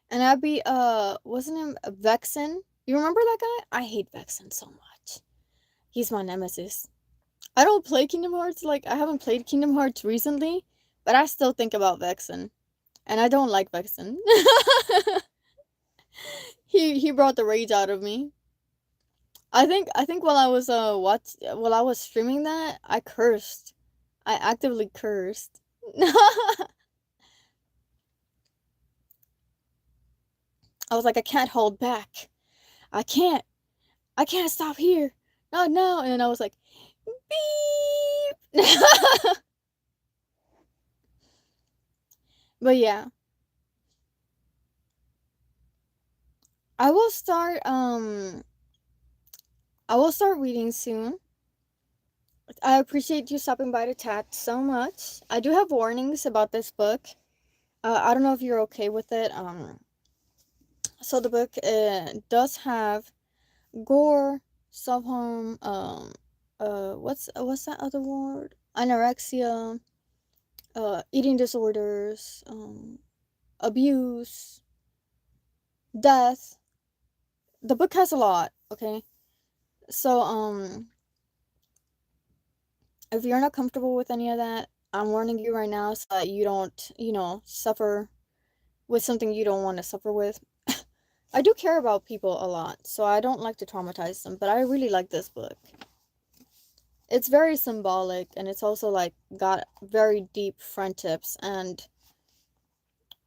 and I beat wasn't him Vexen? You remember that guy? I hate Vexen so much. He's my nemesis. I don't play Kingdom Hearts, like I haven't played Kingdom Hearts recently, but I still think about Vexen, and I don't like Vexen. He brought the rage out of me. I think while I was while I was streaming that, I cursed. I actively cursed. I was like, I can't hold back. I can't. I can't stop here. Not now. And then I was like, beep. But yeah, I will start I will start reading soon. I appreciate you stopping by to chat so much. I do have warnings about this book. I don't know if you're okay with it. So the book does have gore, self-harm, what's that other word? Anorexia, eating disorders, abuse, death. The book has a lot, okay? So if you're not comfortable with any of that, I'm warning you right now so that you don't, suffer with something you don't want to suffer with. I do care about people a lot, so I don't like to traumatize them, but I really like this book. It's very symbolic, and it's also like got very deep friendships and,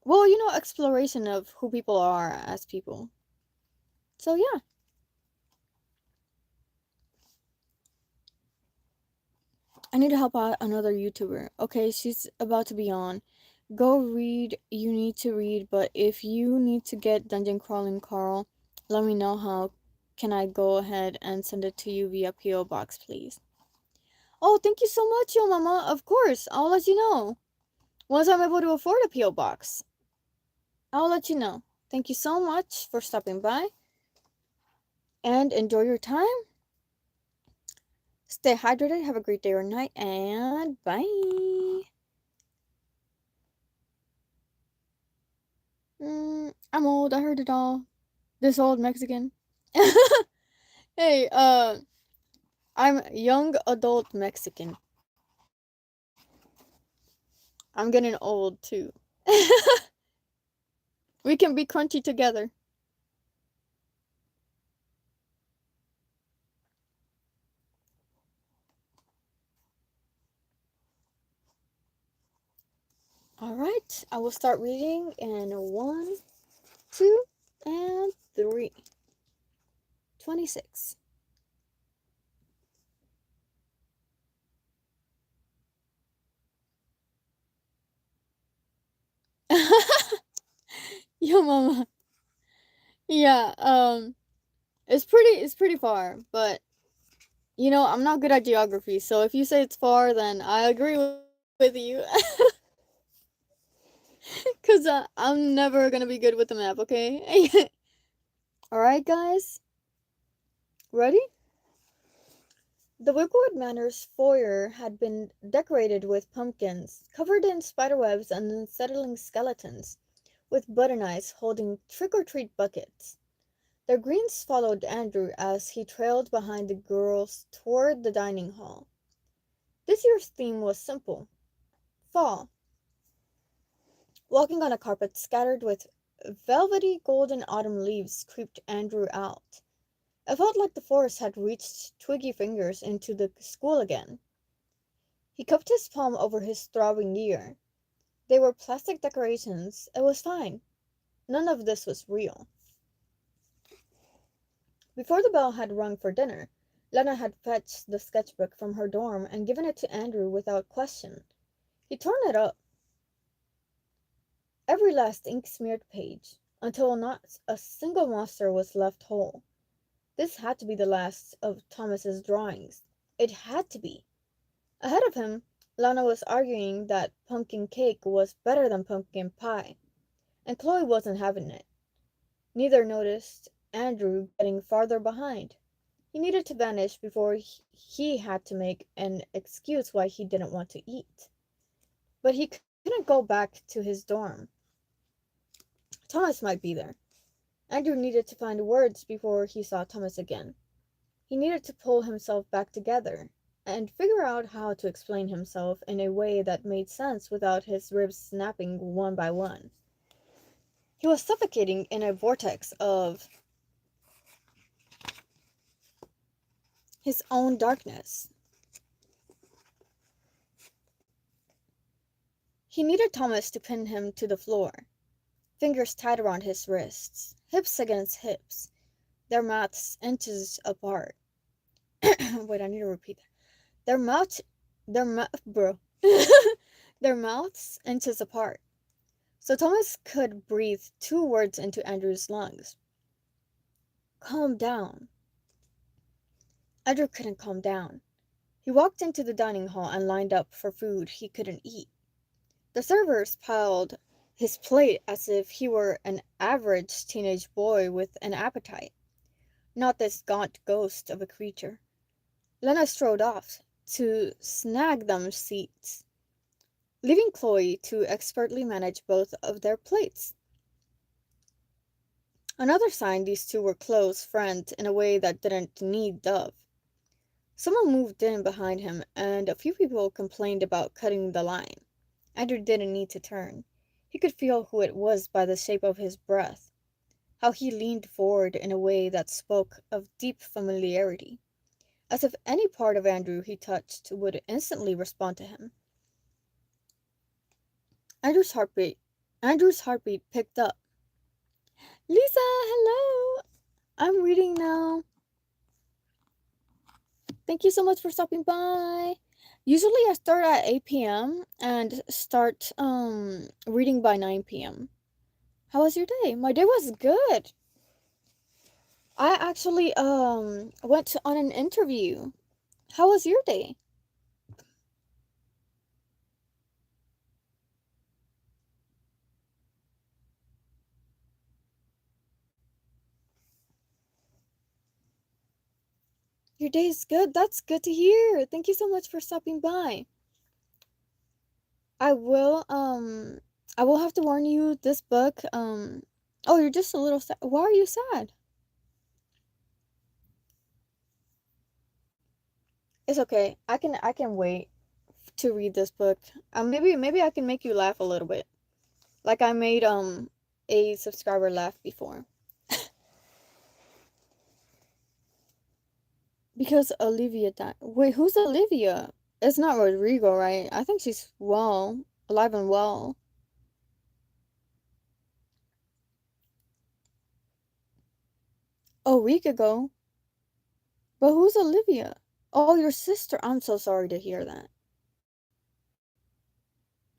well, exploration of who people are as people. So yeah. I need to help out another YouTuber. Okay, she's about to be on. Go read, you need to read, but if you need to get Dungeon Crawling Carl, let me know how can I go ahead and send it to you via PO Box, please. Oh, thank you so much, yo mama. Of course, I'll let you know. Once I'm able to afford a PO Box, I'll let you know. Thank you so much for stopping by, and enjoy your time. Stay hydrated, have a great day or night, and bye. I'm old, I heard it all. This old Mexican. Hey, I'm young adult Mexican. I'm getting old too. We can be crunchy together. Alright, I will start reading in 1, 2, and 3. 26. Yo mama. Yeah, it's pretty far, but I'm not good at geography, so if you say it's far, then I agree with you. Cause I'm never gonna be good with the map, okay? Alright, guys. Ready? The Wickwood Manor's foyer had been decorated with pumpkins, covered in spiderwebs and unsettling skeletons, with button eyes holding trick-or-treat buckets. The Greens followed Andrew as he trailed behind the girls toward the dining hall. This year's theme was simple: fall. Walking on a carpet scattered with velvety golden autumn leaves creeped Andrew out. It felt like the forest had reached twiggy fingers into the school again. He cupped his palm over his throbbing ear. They were plastic decorations. It was fine. None of this was real. Before the bell had rung for dinner, Lena had fetched the sketchbook from her dorm and given it to Andrew without question. He torn it up. Every last ink-smeared page, until not a single monster was left whole. This had to be the last of Thomas's drawings. It had to be. Ahead of him, Lana was arguing that pumpkin cake was better than pumpkin pie, and Chloe wasn't having it. Neither noticed Andrew getting farther behind. He needed to vanish before he had to make an excuse why he didn't want to eat. But he couldn't go back to his dorm. Thomas might be there. Andrew needed to find words before he saw Thomas again. He needed to pull himself back together and figure out how to explain himself in a way that made sense without his ribs snapping one by one. He was suffocating in a vortex of his own darkness. He needed Thomas to pin him to the floor, fingers tight around his wrists, hips against hips, their mouths inches apart. Wait, I need to repeat that. Bro. Their mouths inches apart. So Thomas could breathe 2 words into Andrew's lungs. Calm down. Andrew couldn't calm down. He walked into the dining hall and lined up for food he couldn't eat. The servers piled his plate as if he were an average teenage boy with an appetite, not this gaunt ghost of a creature. Lena strode off to snag them seats, leaving Chloe to expertly manage both of their plates. Another sign these two were close friends in a way that didn't need Dove. Someone moved in behind him, and a few people complained about cutting the line. Andrew didn't need to turn. He could feel who it was by the shape of his breath, how he leaned forward in a way that spoke of deep familiarity, as if any part of Andrew he touched would instantly respond to him. Andrew's heartbeat picked up. Lisa, hello! I'm reading now. Thank you so much for stopping by. Usually I start at 8 p.m. and start reading by 9 p.m. How was your day? My day was good. I actually went on an interview. How was your day? Your day is good. That's good to hear. Thank you so much for stopping by. I will have to warn you, this book, oh, you're just a little sad. Why are you sad? It's okay. I can wait to read this book. Maybe I can make you laugh a little bit. Like I made a subscriber laugh before. Because Olivia died. Wait, who's Olivia? It's not Rodrigo, right? I think she's well, alive and well. A week ago. But who's Olivia? Oh, your sister. I'm so sorry to hear that.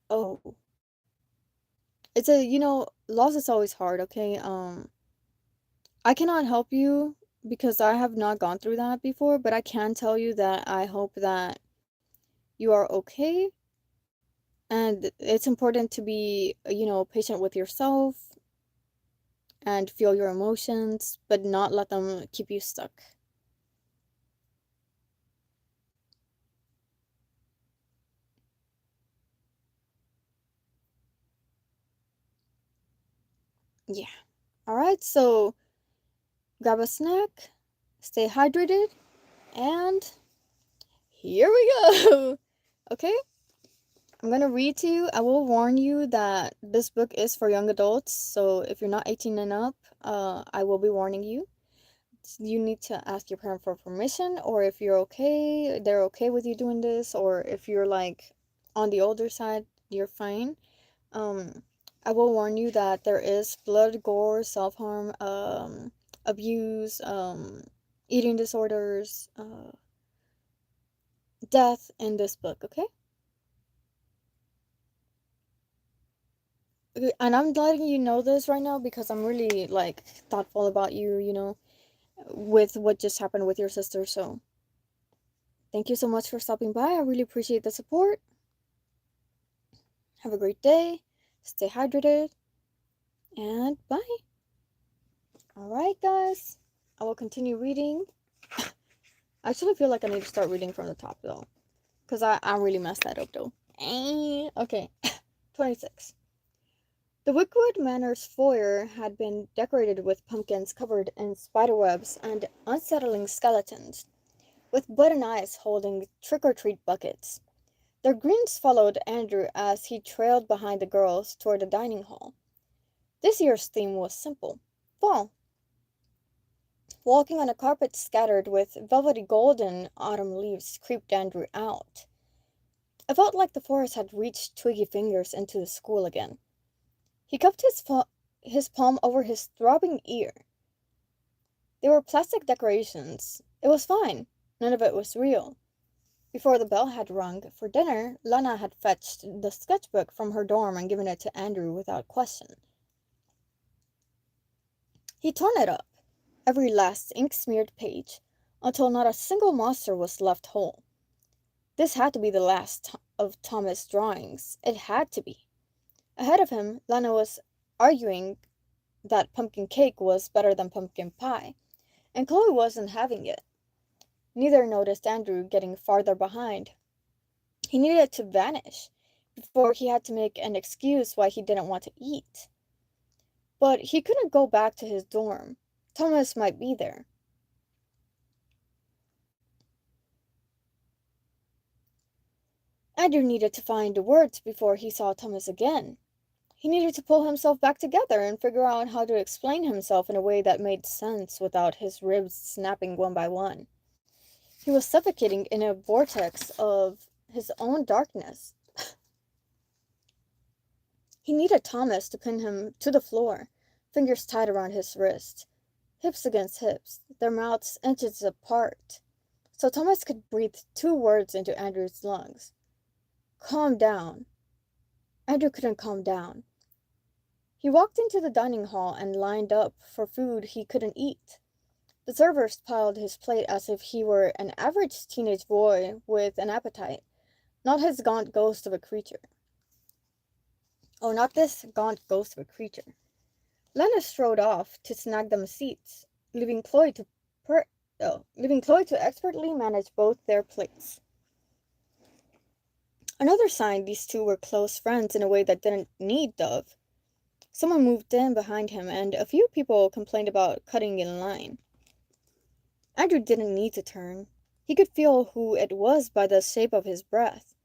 Oh. It's loss is always hard, okay? I cannot help you because I have not gone through that before, but I can tell you that I hope that you are okay. And it's important to be, patient with yourself and feel your emotions, but not let them keep you stuck. Yeah. All right, so grab a snack, stay hydrated, and here we go. Okay? I'm gonna read to you. I will warn you that this book is for young adults, so if you're not 18 and up, I will be warning you. You need to ask your parent for permission, or if you're okay, they're okay with you doing this, or if you're like on the older side, you're fine. Um, I will warn you that there is blood, gore, self-harm, abuse, eating disorders, death in this book, okay? And I'm letting you know this right now because I'm really like thoughtful about you, with what just happened with your sister. So thank you so much for stopping by. I really appreciate the support. Have a great day. Stay hydrated. And bye. Alright, guys. I will continue reading. I actually feel like I need to start reading from the top, though. Because I really messed that up, though. Okay. 26. The Wickwood Manor's foyer had been decorated with pumpkins covered in spiderwebs and unsettling skeletons, with button eyes holding trick-or-treat buckets. Their grins followed Andrew as he trailed behind the girls toward the dining hall. This year's theme was simple: fall. Walking on a carpet scattered with velvety golden autumn leaves creeped Andrew out. It felt like the forest had reached twiggy fingers into the school again. He cupped his palm over his throbbing ear. They were plastic decorations. It was fine. None of it was real. Before the bell had rung for dinner, Lana had fetched the sketchbook from her dorm and given it to Andrew without question. He torn it up, every last ink-smeared page, until not a single monster was left whole. This had to be the last of Thomas' drawings. It had to be. Ahead of him, Lana was arguing that pumpkin cake was better than pumpkin pie, and Chloe wasn't having it. Neither noticed Andrew getting farther behind. He needed to vanish before he had to make an excuse why he didn't want to eat. But he couldn't go back to his dorm. Thomas might be there. Andrew needed to find the words before he saw Thomas again. He needed to pull himself back together and figure out how to explain himself in a way that made sense without his ribs snapping one by one. He was suffocating in a vortex of his own darkness. He needed Thomas to pin him to the floor, fingers tied around his wrist, hips against hips, their mouths inches apart, so Thomas could breathe 2 words into Andrew's lungs. Calm down. Andrew couldn't calm down. He walked into the dining hall and lined up for food he couldn't eat. The servers piled his plate as if he were an average teenage boy with an appetite, not his gaunt ghost of a creature. Oh, not this gaunt ghost of a creature. Lena strode off to snag them seats, leaving Chloe to expertly manage both their plates. Another sign these two were close friends in a way that didn't need Dove. Someone moved in behind him, and a few people complained about cutting in line. Andrew didn't need to turn. He could feel who it was by the shape of his breath,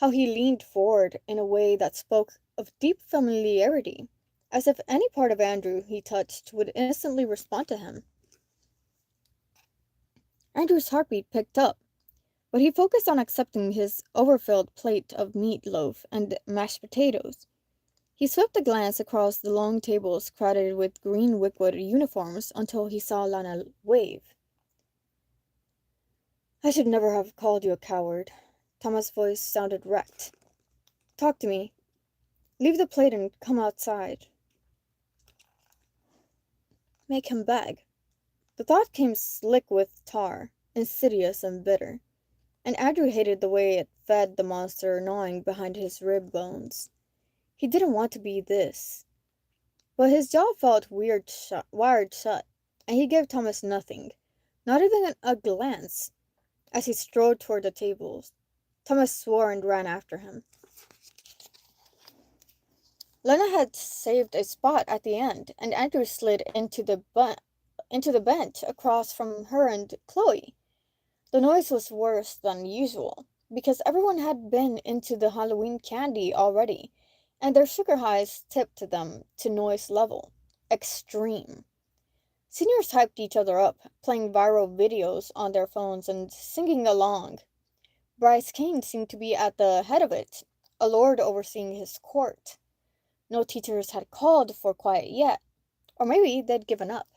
how he leaned forward in a way that spoke of deep familiarity, as if any part of Andrew he touched would instantly respond to him. Andrew's heartbeat picked up, but he focused on accepting his overfilled plate of meatloaf and mashed potatoes. He swept a glance across the long tables crowded with green Wickwood uniforms until he saw Lana wave. I should never have called you a coward. Thomas' voice sounded wrecked. Talk to me. Leave the plate and come outside. Make him beg. The thought came slick with tar, insidious and bitter, and Andrew hated the way it fed the monster gnawing behind his rib bones. He didn't want to be this, but his jaw felt wired shut, and he gave Thomas nothing, not even a glance, as he strode toward the tables. Thomas swore and ran after him. Lena had saved a spot at the end, and Andrew slid into the bench across from her and Chloe. The noise was worse than usual, because everyone had been into the Halloween candy already, and their sugar highs tipped them to noise level. Extreme. Seniors hyped each other up, playing viral videos on their phones and singing along. Bryce King seemed to be at the head of it, a lord overseeing his court. No teachers had called for quiet yet, or maybe they'd given up.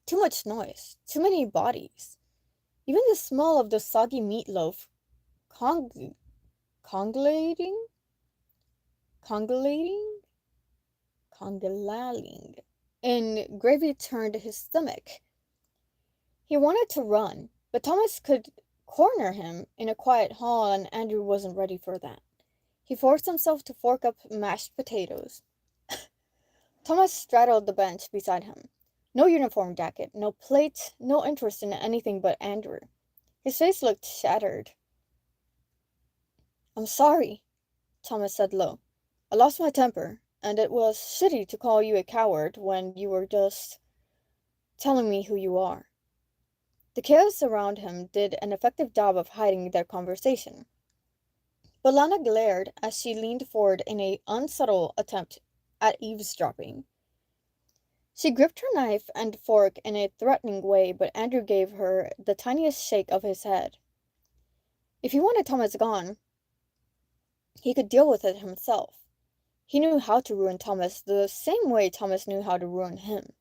Too much noise, too many bodies. Even the smell of the soggy meatloaf congelating in gravy turned his stomach. He wanted to run, but Thomas could corner him in a quiet hall, and Andrew wasn't ready for that. He forced himself to fork up mashed potatoes. Thomas straddled the bench beside him. No uniform jacket, no plate, no interest in anything but Andrew. His face looked shattered. "I'm sorry," Thomas said low. "I lost my temper, and it was shitty to call you a coward when you were just telling me who you are." The chaos around him did an effective job of hiding their conversation. But Lana glared as she leaned forward in an unsubtle attempt at eavesdropping. She gripped her knife and fork in a threatening way, but Andrew gave her the tiniest shake of his head. If he wanted Thomas gone, he could deal with it himself. He knew how to ruin Thomas the same way Thomas knew how to ruin him.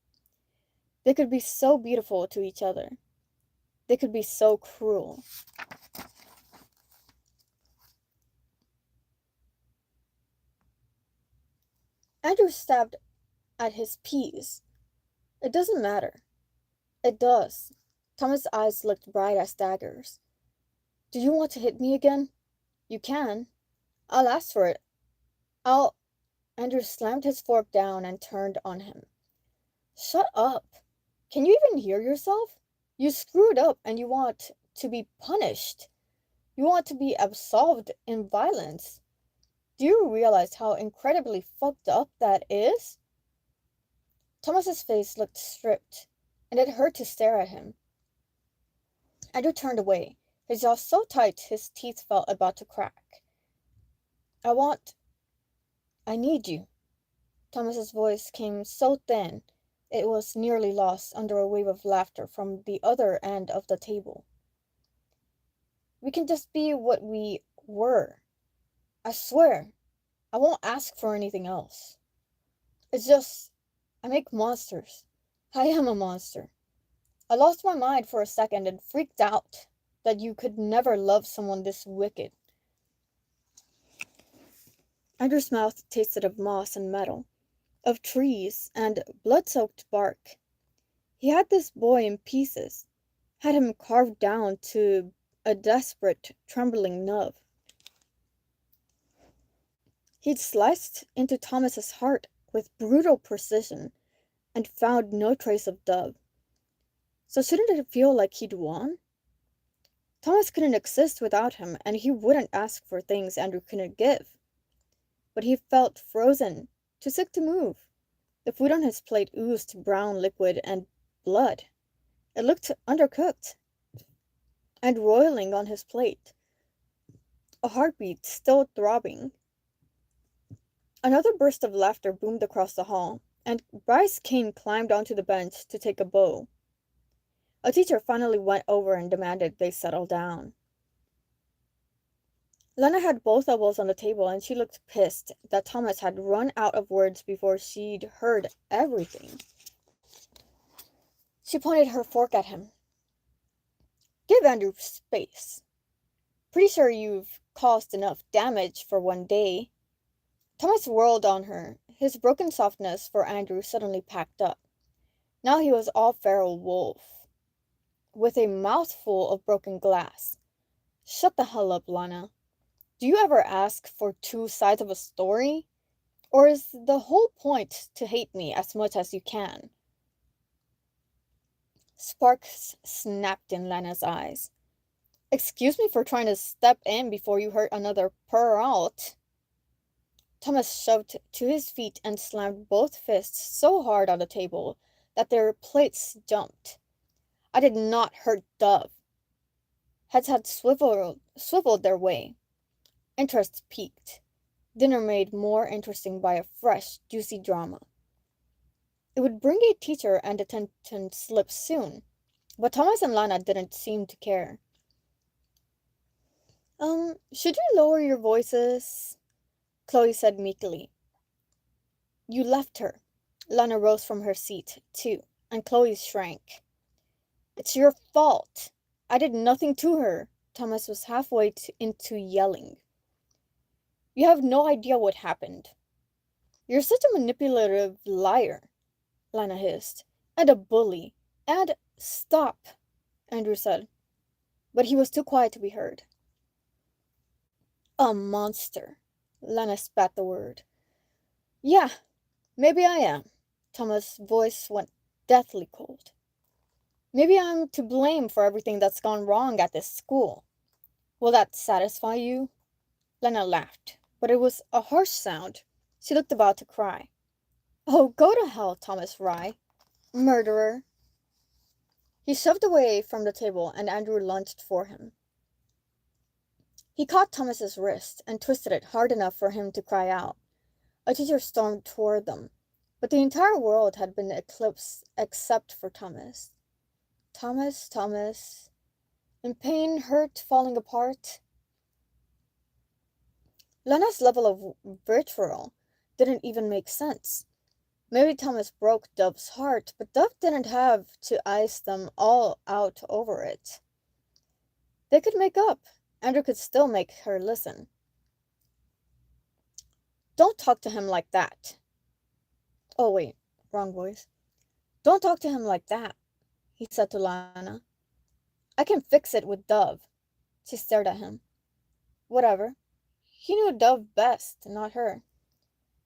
They could be so beautiful to each other. They could be so cruel. Andrew stabbed at his peas. "It doesn't matter." "It does." Thomas' eyes looked bright as daggers. "Do you want to hit me again? You can. I'll ask for it. I'll..." Andrew slammed his fork down and turned on him. "Shut up. Can you even hear yourself? You screwed up and you want to be punished. You want to be absolved in violence. Do you realize how incredibly fucked up that is?" Thomas's face looked stripped, and it hurt to stare at him. Andrew turned away, his jaw so tight his teeth felt about to crack. I need you." Thomas's voice came so thin it was nearly lost under a wave of laughter from the other end of the table. "We can just be what we were. I swear, I won't ask for anything else. It's just, I make monsters. I am a monster. I lost my mind for a second and freaked out that you could never love someone this wicked." Andrew's mouth tasted of moss and metal, of trees and blood-soaked bark. He had this boy in pieces, had him carved down to a desperate, trembling nub. He'd sliced into Thomas's heart with brutal precision and found no trace of Dove. So shouldn't it feel like he'd won? Thomas couldn't exist without him, and he wouldn't ask for things Andrew couldn't give. But he felt frozen, too sick to move. The food on his plate oozed brown liquid and blood. It looked undercooked and roiling on his plate, a heartbeat still throbbing. Another burst of laughter boomed across the hall, and Bryce Kane climbed onto the bench to take a bow. A teacher finally went over and demanded they settle down. Lena had both elbows on the table, and she looked pissed that Thomas had run out of words before she'd heard everything. She pointed her fork at him. "Give Andrew space. Pretty sure you've caused enough damage for one day." Thomas whirled on her, his broken softness for Andrew suddenly packed up. Now he was all feral wolf, with a mouthful of broken glass. "Shut the hell up, Lana. Do you ever ask for two sides of a story? Or is the whole point to hate me as much as you can?" Sparks snapped in Lana's eyes. "Excuse me for trying to step in before you hurt another Perrault." Thomas shoved to his feet and slammed both fists so hard on the table that their plates jumped. "I did not hurt Dove." Heads had swiveled their way. Interest peaked. Dinner made more interesting by a fresh, juicy drama. It would bring a teacher and attendance slip soon, but Thomas and Lana didn't seem to care. Should you lower your voices?" Chloe said meekly. "You left her." Lana rose from her seat, too, and Chloe shrank. "It's your fault. I did nothing to her." Thomas was halfway into yelling. "You have no idea what happened." "You're such a manipulative liar," Lana hissed. "And a bully. And..." "Stop," Andrew said, but he was too quiet to be heard. "A monster," Lana spat the word. Yeah, maybe I am. Thomas' voice went deathly cold. Maybe I'm to blame for everything that's gone wrong at this school. Will that satisfy you? Lena laughed, but it was a harsh sound. She looked about to cry. Oh, go to hell, Thomas Rye. Murderer. He shoved away from the table and Andrew lunged for him. He caught Thomas's wrist and twisted it hard enough for him to cry out. A teacher stormed toward them, but the entire world had been eclipsed except for Thomas. Thomas. In pain, hurt, falling apart. Lena's level of vitriol didn't even make sense. Maybe Thomas broke Dove's heart, but Dove didn't have to ice them all out over it. They could make up. Andrew could still make her listen. Don't talk to him like that. Oh, wait, wrong voice. Don't talk to him like that, he said to Lana. I can fix it with Dove. She stared at him. Whatever. He knew Dove best, not her.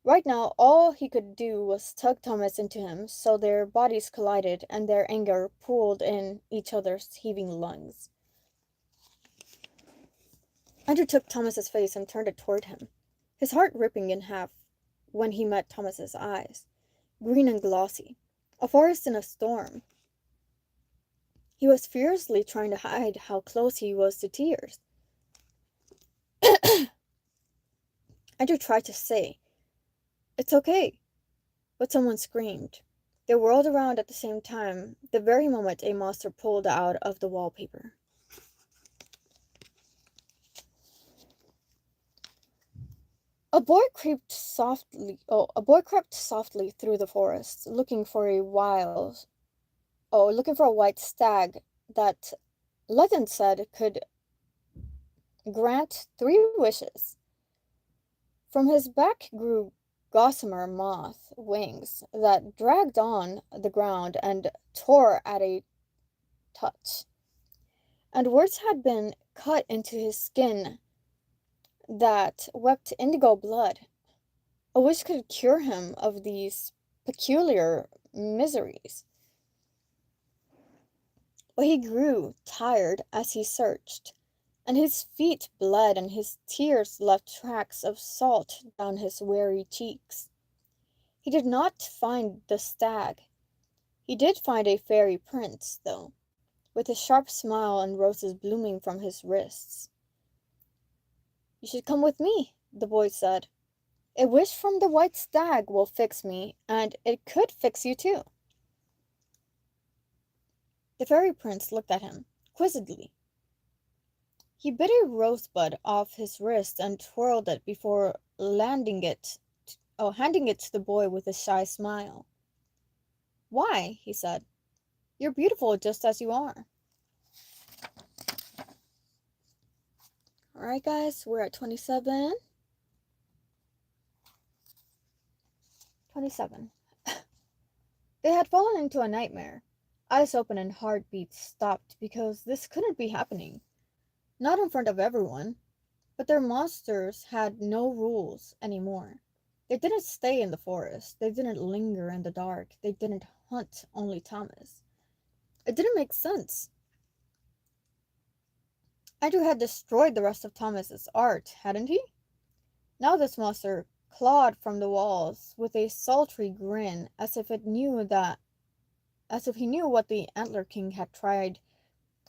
Right now, all he could do was tug Thomas into him, so their bodies collided and their anger pooled in each other's heaving lungs. Andrew took Thomas's face and turned it toward him, his heart ripping in half when he met Thomas's eyes, green and glossy, a forest in a storm. He was fiercely trying to hide how close he was to tears. Andrew tried to say, "It's okay," but someone screamed. They whirled around at the same time, the very moment a monster pulled out of the wallpaper. A boy crept softly through the forest, looking for a white stag that legend said could grant 3 wishes. From his back grew gossamer moth wings that dragged on the ground and tore at a touch. And words had been cut into his skin that wept indigo blood. A wish could cure him of these peculiar miseries. But he grew tired as he searched, and his feet bled and his tears left tracks of salt down his weary cheeks. He did not find the stag. He did find a fairy prince, though, with a sharp smile and roses blooming from his wrists. You should come with me, the boy said. A wish from the white stag will fix me, and it could fix you too. The fairy prince looked at him, quizzically. He bit a rosebud off his wrist and twirled it before handing it to the boy with a shy smile. Why? He said. You're beautiful just as you are. Alright, guys, we're at 27. 27. They had fallen into a nightmare. Eyes open and heartbeats stopped because this couldn't be happening. Not in front of everyone. But their monsters had no rules anymore. They didn't stay in the forest. They didn't linger in the dark. They didn't hunt only Thomas. It didn't make sense. Andrew had destroyed the rest of Thomas's art, hadn't he? Now this monster clawed from the walls with a sultry grin, as if he knew what the Antler King had tried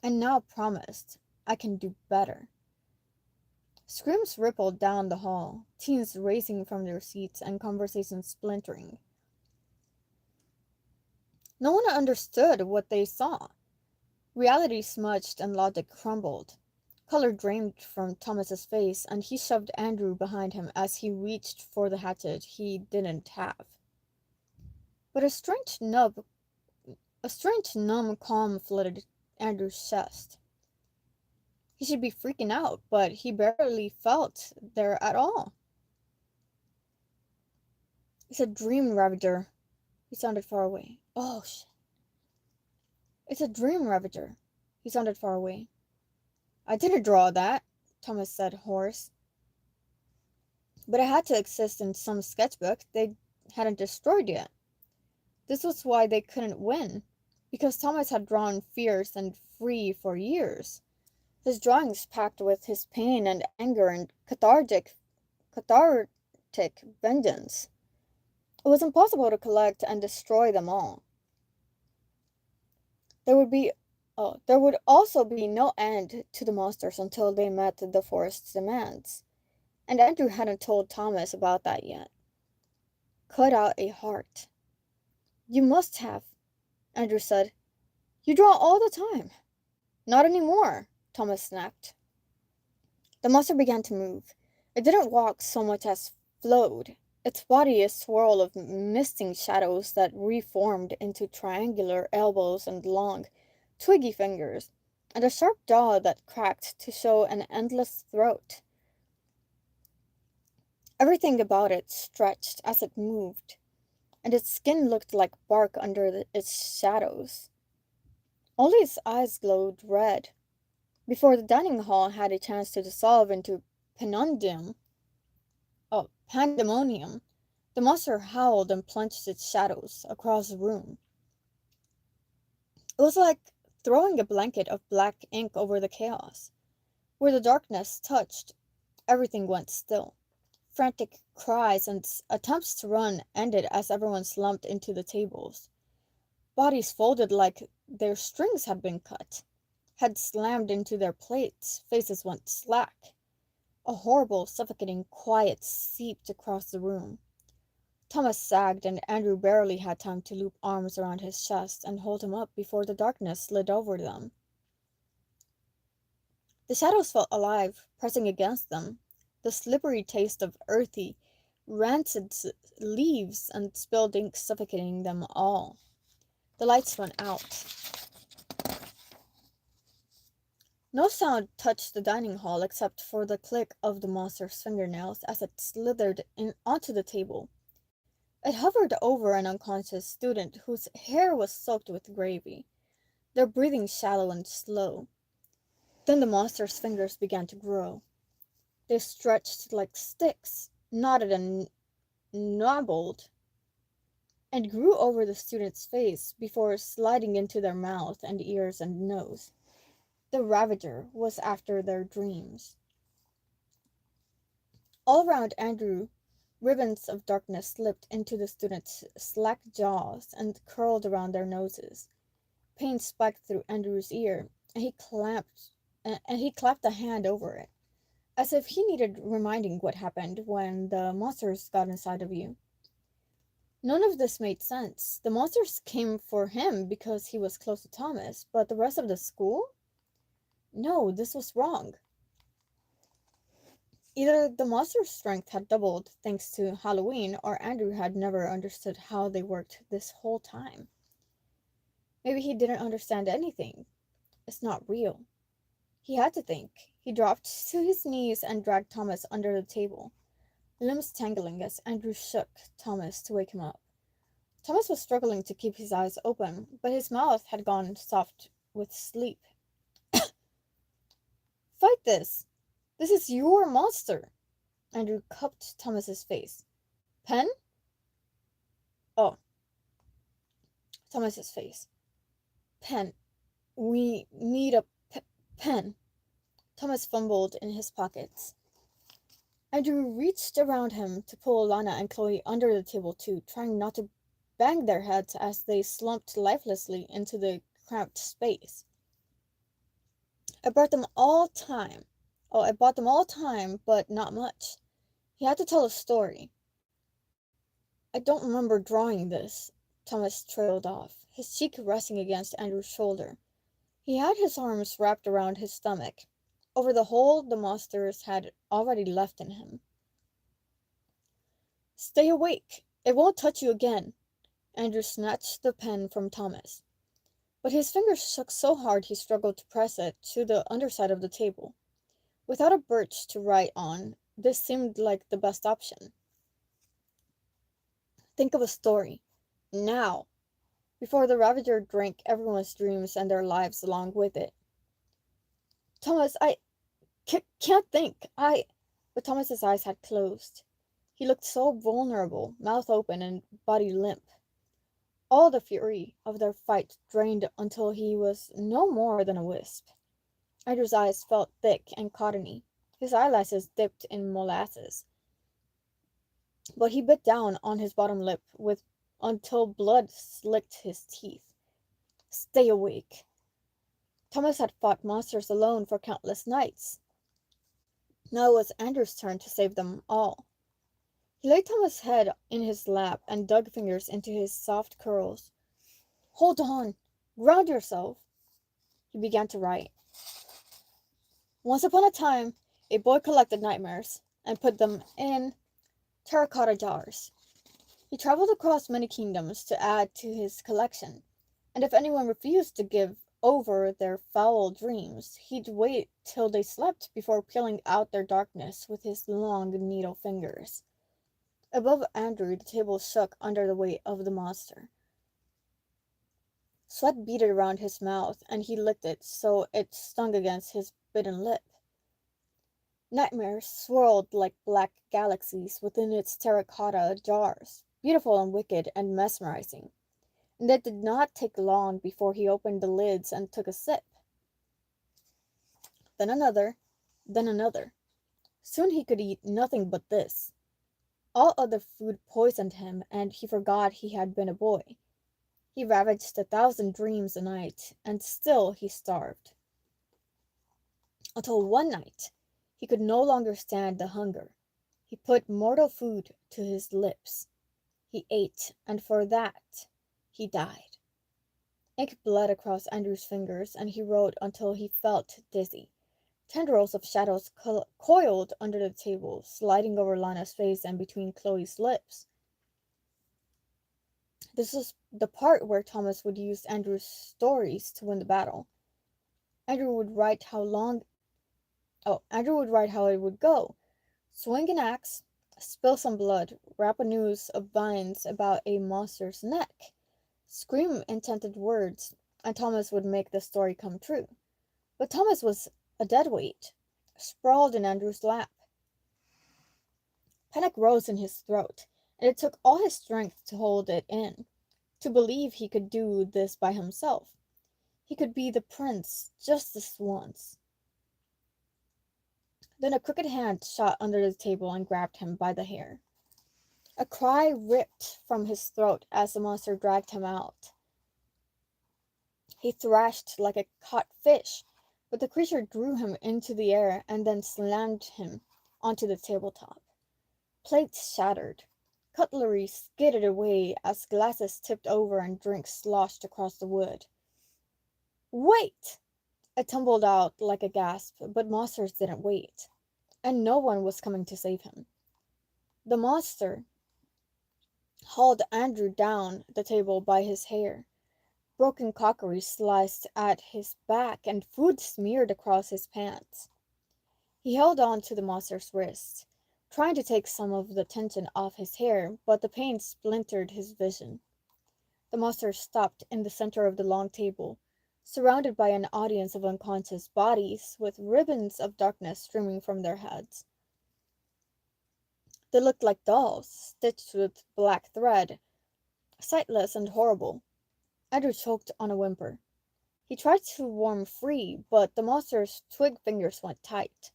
and now promised, I can do better. Screams rippled down the hall, teens racing from their seats and conversations splintering. No one understood what they saw. Reality smudged and logic crumbled. Color drained from Thomas's face, and he shoved Andrew behind him as he reached for the hatchet he didn't have. But a strange numb calm flooded Andrew's chest. He should be freaking out, but he barely felt there at all. It's a dream ravager. He sounded far away. Oh, shit. It's a dream ravager. He sounded far away. I didn't draw that, Thomas said, hoarse. But it had to exist in some sketchbook they hadn't destroyed yet. This was why they couldn't win, because Thomas had drawn fierce and free for years. His drawings packed with his pain and anger and cathartic vengeance. It was impossible to collect and destroy them all. There would be there would also be no end to the monsters until they met the forest's demands. And Andrew hadn't told Thomas about that yet. Cut out a heart. You must have, Andrew said. You draw all the time. Not anymore, Thomas snapped. The monster began to move. It didn't walk so much as flowed, its body a swirl of misting shadows that reformed into triangular elbows and long, twiggy fingers, and a sharp jaw that cracked to show an endless throat. Everything about it stretched as it moved, and its skin looked like bark under its shadows. Only its eyes glowed red. Before the dining hall had a chance to dissolve into pandemonium, the monster howled and plunged its shadows across the room. It was like throwing a blanket of black ink over the chaos. Where the darkness touched, everything went still. Frantic cries and attempts to run ended as everyone slumped into the tables. Bodies folded like their strings had been cut. Heads slammed into their plates, faces went slack. A horrible, suffocating quiet seeped across the room. Thomas sagged, and Andrew barely had time to loop arms around his chest and hold him up before the darkness slid over them. The shadows felt alive, pressing against them, the slippery taste of earthy, rancid leaves and spilled ink suffocating them all. The lights went out. No sound touched the dining hall except for the click of the monster's fingernails as it slithered onto the table. It hovered over an unconscious student whose hair was soaked with gravy, their breathing shallow and slow. Then the monster's fingers began to grow. They stretched like sticks, knotted and nobbled, and grew over the student's face before sliding into their mouth and ears and nose. The Ravager was after their dreams. All around Andrew, ribbons of darkness slipped into the students' slack jaws and curled around their noses. Pain spiked through Andrew's ear, and he clapped a hand over it, as if he needed reminding what happened when the monsters got inside of you. None of this made sense. The monsters came for him because he was close to Thomas, but the rest of the school? No, this was wrong. Either the monster's strength had doubled thanks to Halloween, or Andrew had never understood how they worked this whole time. Maybe he didn't understand anything. It's not real. He had to think. He dropped to his knees and dragged Thomas under the table, limbs tangling as Andrew shook Thomas to wake him up. Thomas was struggling to keep his eyes open, but his mouth had gone soft with sleep. Fight this! This is your monster! Andrew cupped Thomas's face. Pen? Oh. Thomas's face. Pen. We need a pen. Thomas fumbled in his pockets. Andrew reached around him to pull Lana and Chloe under the table too, trying not to bang their heads as they slumped lifelessly into the cramped space. I bought them all time, but not much. He had to tell a story. I don't remember drawing this, Thomas trailed off, his cheek resting against Andrew's shoulder. He had his arms wrapped around his stomach, over the hole the monsters had already left in him. Stay awake. It won't touch you again. Andrew snatched the pen from Thomas, but his fingers shook so hard he struggled to press it to the underside of the table. Without a birch to write on, this seemed like the best option. Think of a story. Now. Before the Ravager drank everyone's dreams and their lives along with it. Thomas, I can't think. But Thomas's eyes had closed. He looked so vulnerable, mouth open and body limp. All the fury of their fight drained until he was no more than a wisp. Andrew's eyes felt thick and cottony, his eyelashes dipped in molasses. But he bit down on his bottom lip with until blood slicked his teeth. Stay awake. Thomas had fought monsters alone for countless nights. Now it was Andrew's turn to save them all. He laid Thomas' head in his lap and dug fingers into his soft curls. Hold on! Ground yourself! He began to write. Once upon a time, a boy collected nightmares and put them in terracotta jars. He traveled across many kingdoms to add to his collection, and if anyone refused to give over their foul dreams, he'd wait till they slept before peeling out their darkness with his long needle fingers. Above Andrew, the table shook under the weight of the monster. Sweat beaded around his mouth, and he licked it so it stung against his bitten lip. Nightmares swirled like black galaxies within its terracotta jars, beautiful and wicked and mesmerizing. And it did not take long before he opened the lids and took a sip. Then another, then another. Soon he could eat nothing but this. All other food poisoned him, and he forgot he had been a boy. He ravaged 1,000 dreams a night, and still he starved. Until one night, he could no longer stand the hunger. He put mortal food to his lips. He ate, and for that, he died. Ink bled across Andrew's fingers, and he wrote until he felt dizzy. Tendrils of shadows coiled under the table, sliding over Lana's face and between Chloe's lips. This was the part where Thomas would use Andrew's stories to win the battle. Andrew would write how it would go. Swing an axe, spill some blood, wrap a noose of vines about a monster's neck, scream enchanted words, and Thomas would make the story come true. But Thomas was a dead weight, sprawled in Andrew's lap. Panic rose in his throat, and it took all his strength to hold it in, to believe he could do this by himself. He could be the prince just this once. Then a crooked hand shot under the table and grabbed him by the hair. A cry ripped from his throat as the monster dragged him out. He thrashed like a caught fish, but the creature drew him into the air and then slammed him onto the tabletop. Plates shattered. Cutlery skidded away as glasses tipped over and drinks sloshed across the wood. Wait! It tumbled out like a gasp, but monsters didn't wait, and no one was coming to save him. The monster hauled Andrew down the table by his hair. Broken crockery sliced at his back, and food smeared across his pants. He held on to the monster's wrist, trying to take some of the tension off his hair, but the pain splintered his vision. The monster stopped in the center of the long table, surrounded by an audience of unconscious bodies with ribbons of darkness streaming from their heads. They looked like dolls, stitched with black thread, sightless and horrible. Andrew choked on a whimper. He tried to worm free, but the monster's twig fingers went tight.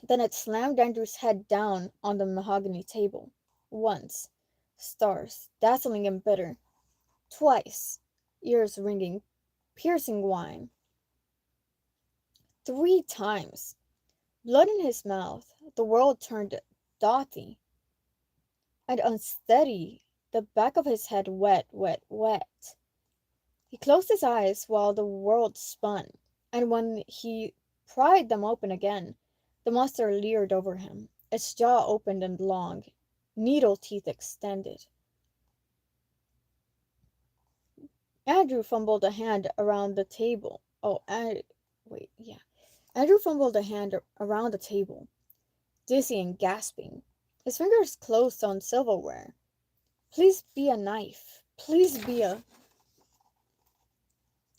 Then it slammed Andrew's head down on the mahogany table. Once, stars, dazzling and bitter. Twice, ears ringing, piercing whine. 3 times, blood in his mouth, the world turned dotty and unsteady, the back of his head wet, wet, wet. He closed his eyes while the world spun, and when he pried them open again, the monster leered over him, its jaw opened and long, needle teeth extended. Andrew fumbled a hand around the table. Andrew fumbled a hand around the table, dizzy and gasping. His fingers closed on silverware. Please be a knife. Please be a...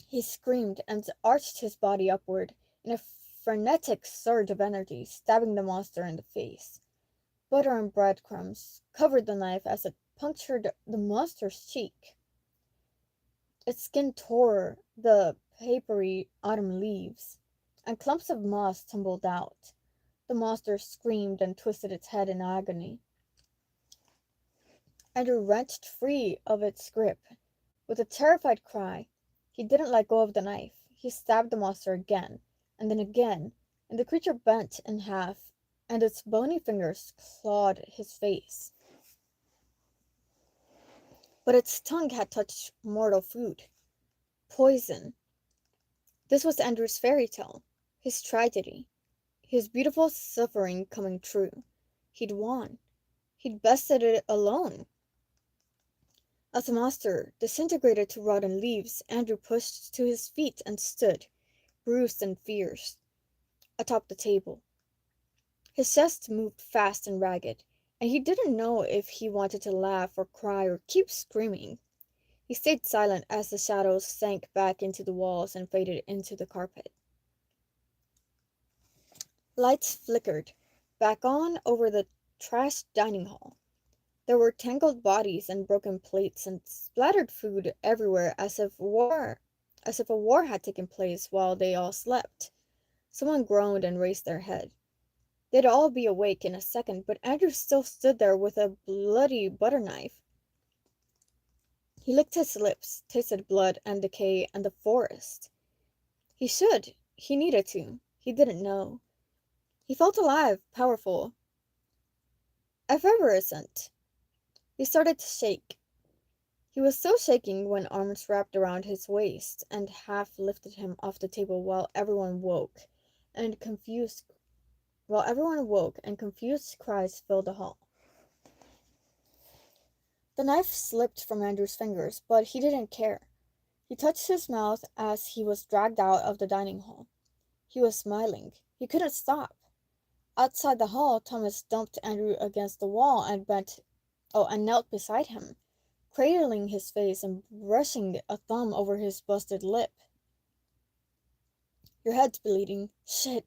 He screamed and arched his body upward in a frenetic surge of energy, stabbing the monster in the face. Butter and breadcrumbs covered the knife as it punctured the monster's cheek. Its skin tore the papery autumn leaves, and clumps of moss tumbled out. The monster screamed and twisted its head in agony. Andrew wrenched free of its grip. With a terrified cry, he didn't let go of the knife. He stabbed the monster again, and then again, and the creature bent in half, and its bony fingers clawed his face. But its tongue had touched mortal food. Poison. This was Andrew's fairy tale, his tragedy, his beautiful suffering coming true. He'd won. He'd bested it alone. As the monster disintegrated to rotten leaves, Andrew pushed to his feet and stood, bruised and fierce, atop the table. His chest moved fast and ragged, and he didn't know if he wanted to laugh or cry or keep screaming. He stayed silent as the shadows sank back into the walls and faded into the carpet. Lights flickered back on over the trashed dining hall. There were tangled bodies and broken plates and splattered food everywhere as if a war had taken place while they all slept. Someone groaned and raised their head. They'd all be awake in a second, but Andrew still stood there with a bloody butter knife. He licked his lips, tasted blood and decay and the forest. He should. He needed to. He didn't know. He felt alive, powerful, effervescent. He started to shake. He was still shaking when arms wrapped around his waist and half lifted him off the table while everyone woke, and confused cries filled the hall. The knife slipped from Andrew's fingers, but he didn't care. He touched his mouth as he was dragged out of the dining hall. He was smiling. He couldn't stop. Outside the hall, Thomas dumped Andrew against the wall and knelt beside him, cradling his face and brushing a thumb over his busted lip. Your head's bleeding. Shit.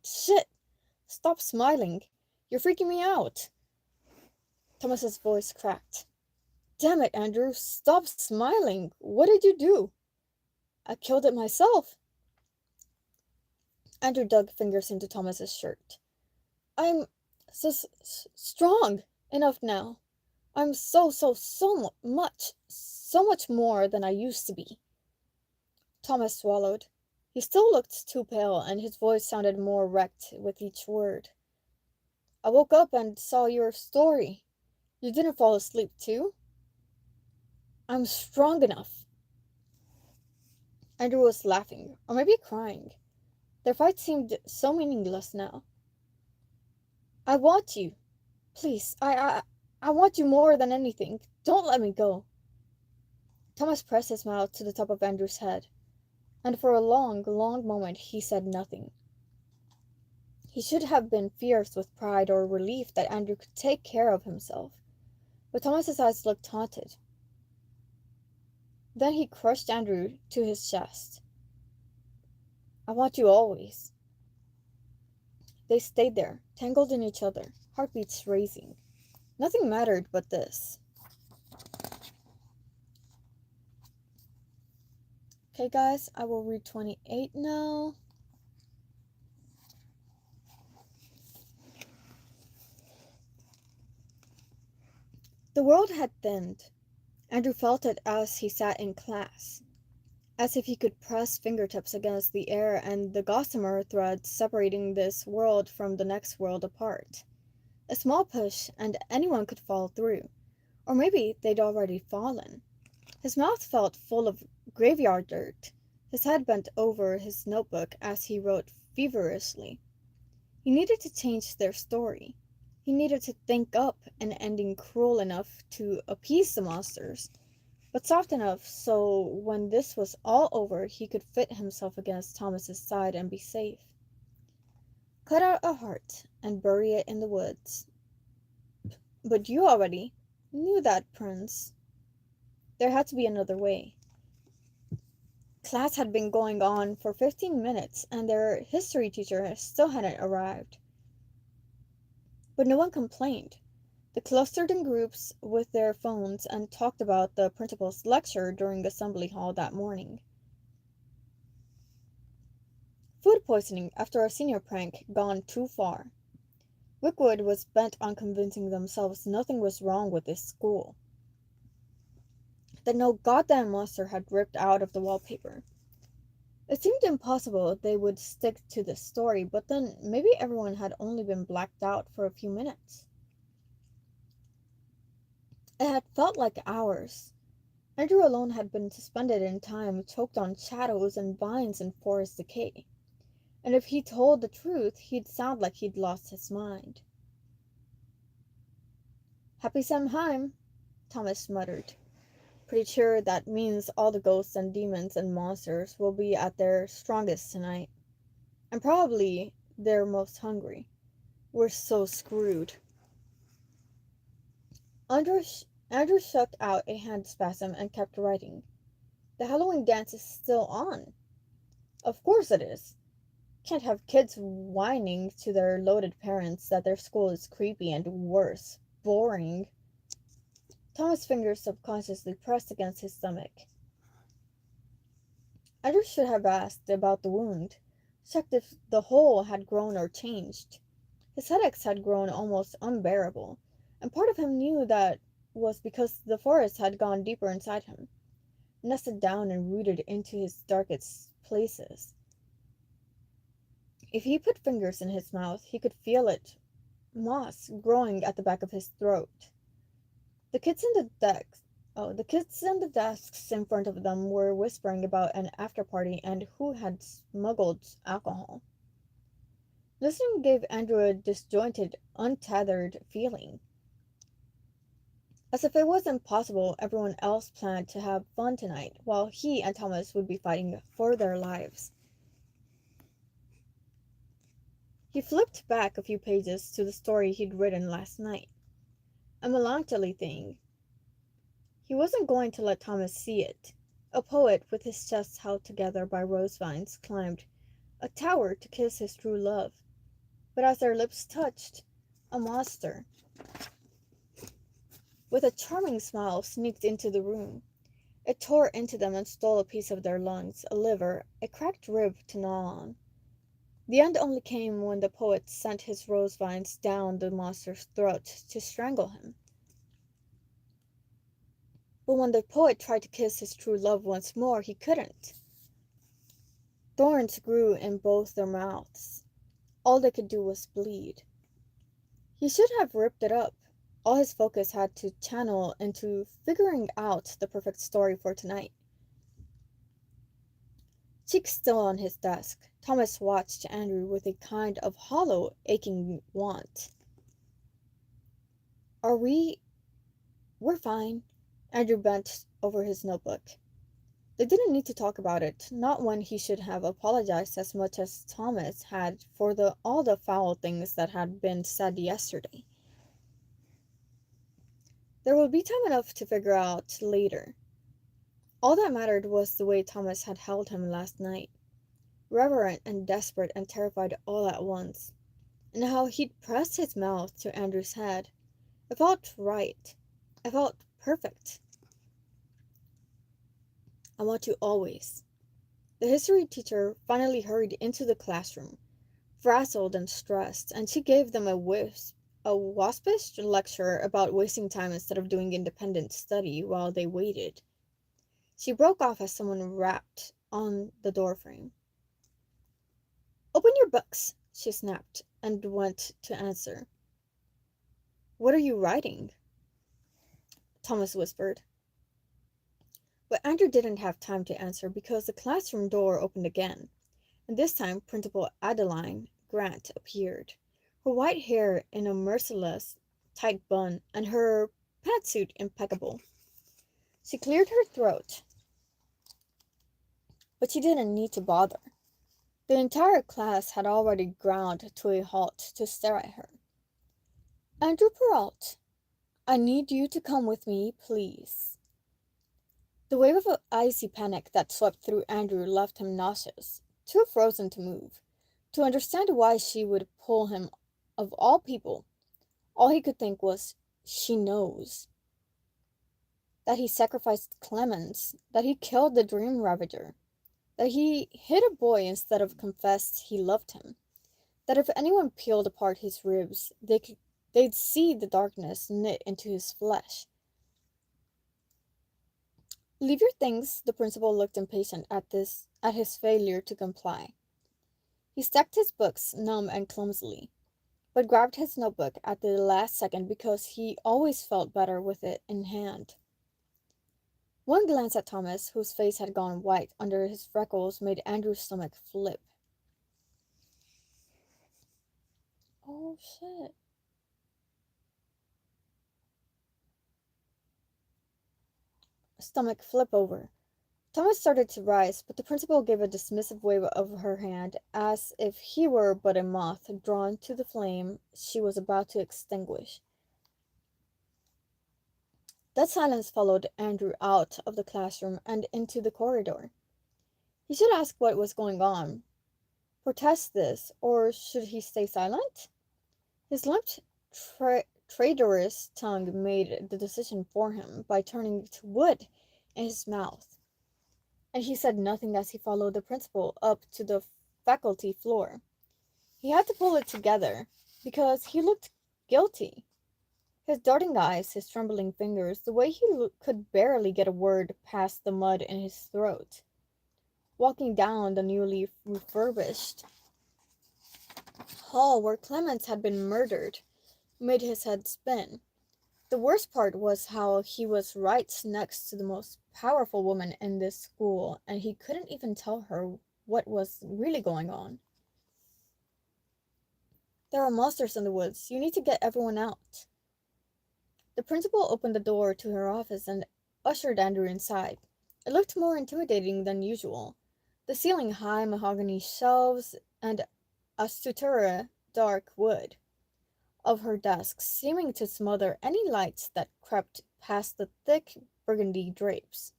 Stop smiling. You're freaking me out. Thomas's voice cracked. Damn it, Andrew. Stop smiling. What did you do? I killed it myself. Andrew dug fingers into Thomas's shirt. I'm strong enough now. I'm so much more than I used to be. Thomas swallowed. He still looked too pale, and his voice sounded more wrecked with each word. I woke up and saw your story. You didn't fall asleep, too? I'm strong enough. Andrew was laughing, or maybe crying. Their fight seemed so meaningless now. I want you. Please, I want you more than anything. Don't let me go. Thomas pressed his mouth to the top of Andrew's head, and for a long moment he said nothing. He should have been fierce with pride or relief that Andrew could take care of himself, but Thomas's eyes looked haunted. Then he crushed Andrew to his chest. I want you always. They stayed there, tangled in each other, heartbeats racing. Nothing mattered but this. Okay, guys, I will read 28 now. The world had thinned. Andrew felt it as he sat in class, as if he could press fingertips against the air and the gossamer threads separating this world from the next world apart. A small push and anyone could fall through, or maybe they'd already fallen. His mouth felt full of graveyard dirt. His head bent over his notebook as he wrote feverishly. He needed to change their story. He needed to think up an ending cruel enough to appease the monsters, but soft enough so when this was all over he could fit himself against Thomas's side and be safe. Cut out a heart and bury it in the woods. But you already knew that, Prince. There had to be another way. Class had been going on for 15 minutes and their history teacher still hadn't arrived. But no one complained. They clustered in groups with their phones and talked about the principal's lecture during Assembly Hall that morning. Food poisoning after a senior prank gone too far. Wickwood was bent on convincing themselves nothing was wrong with this school. That no goddamn monster had ripped out of the wallpaper. It seemed impossible they would stick to this story, but then maybe everyone had only been blacked out for a few minutes. It had felt like hours. Andrew alone had been suspended in time, choked on shadows and vines and forest decay. And if he told the truth, he'd sound like he'd lost his mind. Happy Samhain, Thomas muttered. Pretty sure that means all the ghosts and demons and monsters will be at their strongest tonight. And probably they're most hungry. We're so screwed. Andrew, Andrew shut out a hand spasm and kept writing. The Halloween dance is still on. Of course it is. Can't have kids whining to their loaded parents that their school is creepy and worse, boring. Thomas' fingers subconsciously pressed against his stomach. Andrew should have asked about the wound, checked if the hole had grown or changed. His headaches had grown almost unbearable, and part of him knew that was because the forest had gone deeper inside him, nested down and rooted into his darkest places. If he put fingers in his mouth, he could feel it, moss growing at the back of his throat. The kids in the desks in front of them were whispering about an after-party and who had smuggled alcohol. Listening gave Andrew a disjointed, untethered feeling. As if it was impossible, everyone else planned to have fun tonight, while he and Thomas would be fighting for their lives. He flipped back a few pages to the story he'd written last night. A melancholy thing. He wasn't going to let Thomas see it. A poet with his chest held together by rose vines climbed a tower to kiss his true love. But as their lips touched, a monster, with a charming smile, sneaked into the room. It tore into them and stole a piece of their lungs, a liver, a cracked rib to gnaw on. The end only came when the poet sent his rose vines down the monster's throat to strangle him. But when the poet tried to kiss his true love once more, he couldn't. Thorns grew in both their mouths. All they could do was bleed. He should have ripped it up. All his focus had to channel into figuring out the perfect story for tonight. Cheeks still on his desk, Thomas watched Andrew with a kind of hollow, aching want. We're fine. Andrew bent over his notebook. They didn't need to talk about it, not when he should have apologized as much as Thomas had for all the foul things that had been said yesterday. There would be time enough to figure out later. All that mattered was the way Thomas had held him last night, reverent and desperate and terrified all at once, and how he'd pressed his mouth to Andrew's head. It felt right. It felt perfect. I want you always. The history teacher finally hurried into the classroom, frazzled and stressed, and she gave them a waspish lecture about wasting time instead of doing independent study while they waited. She broke off as someone rapped on the doorframe. Open your books, she snapped, and went to answer. What are you writing? Thomas whispered. But Andrew didn't have time to answer because the classroom door opened again, and this time Principal Adeline Grant appeared, her white hair in a merciless, tight bun, and her pantsuit impeccable. She cleared her throat, but she didn't need to bother. The entire class had already ground to a halt to stare at her. Andrew Perrault, I need you to come with me, please. The wave of icy panic that swept through Andrew left him nauseous, too frozen to move. To understand why she would pull him, of all people, all he could think was, She knows that he sacrificed Clemens, that he killed the Dream Ravager, that he hit a boy instead of confessed he loved him, that if anyone peeled apart his ribs, they'd see the darkness knit into his flesh. Leave your things, the principal looked impatient at his failure to comply. He stacked his books, numb and clumsily, but grabbed his notebook at the last second because he always felt better with it in hand. One glance at Thomas, whose face had gone white under his freckles, made Andrew's stomach flip. Oh shit. Stomach flip over. Thomas started to rise, but the principal gave a dismissive wave of her hand, as if he were but a moth drawn to the flame she was about to extinguish. That silence followed Andrew out of the classroom and into the corridor. He should ask what was going on, protest this, or should he stay silent? His limp, traitorous tongue made the decision for him by turning to wood in his mouth, and he said nothing as he followed the principal up to the faculty floor. He had to pull it together, because he looked guilty. His darting eyes, his trembling fingers, the way he could barely get a word past the mud in his throat. Walking down the newly refurbished hall where Clemens had been murdered made his head spin. The worst part was how he was right next to the most powerful woman in this school, and he couldn't even tell her what was really going on. There are monsters in the woods. You need to get everyone out. The principal opened the door to her office and ushered Andrew inside. It looked more intimidating than usual. The ceiling-high mahogany shelves and a sutura dark wood of her desk seeming to smother any lights that crept past the thick burgundy drapes.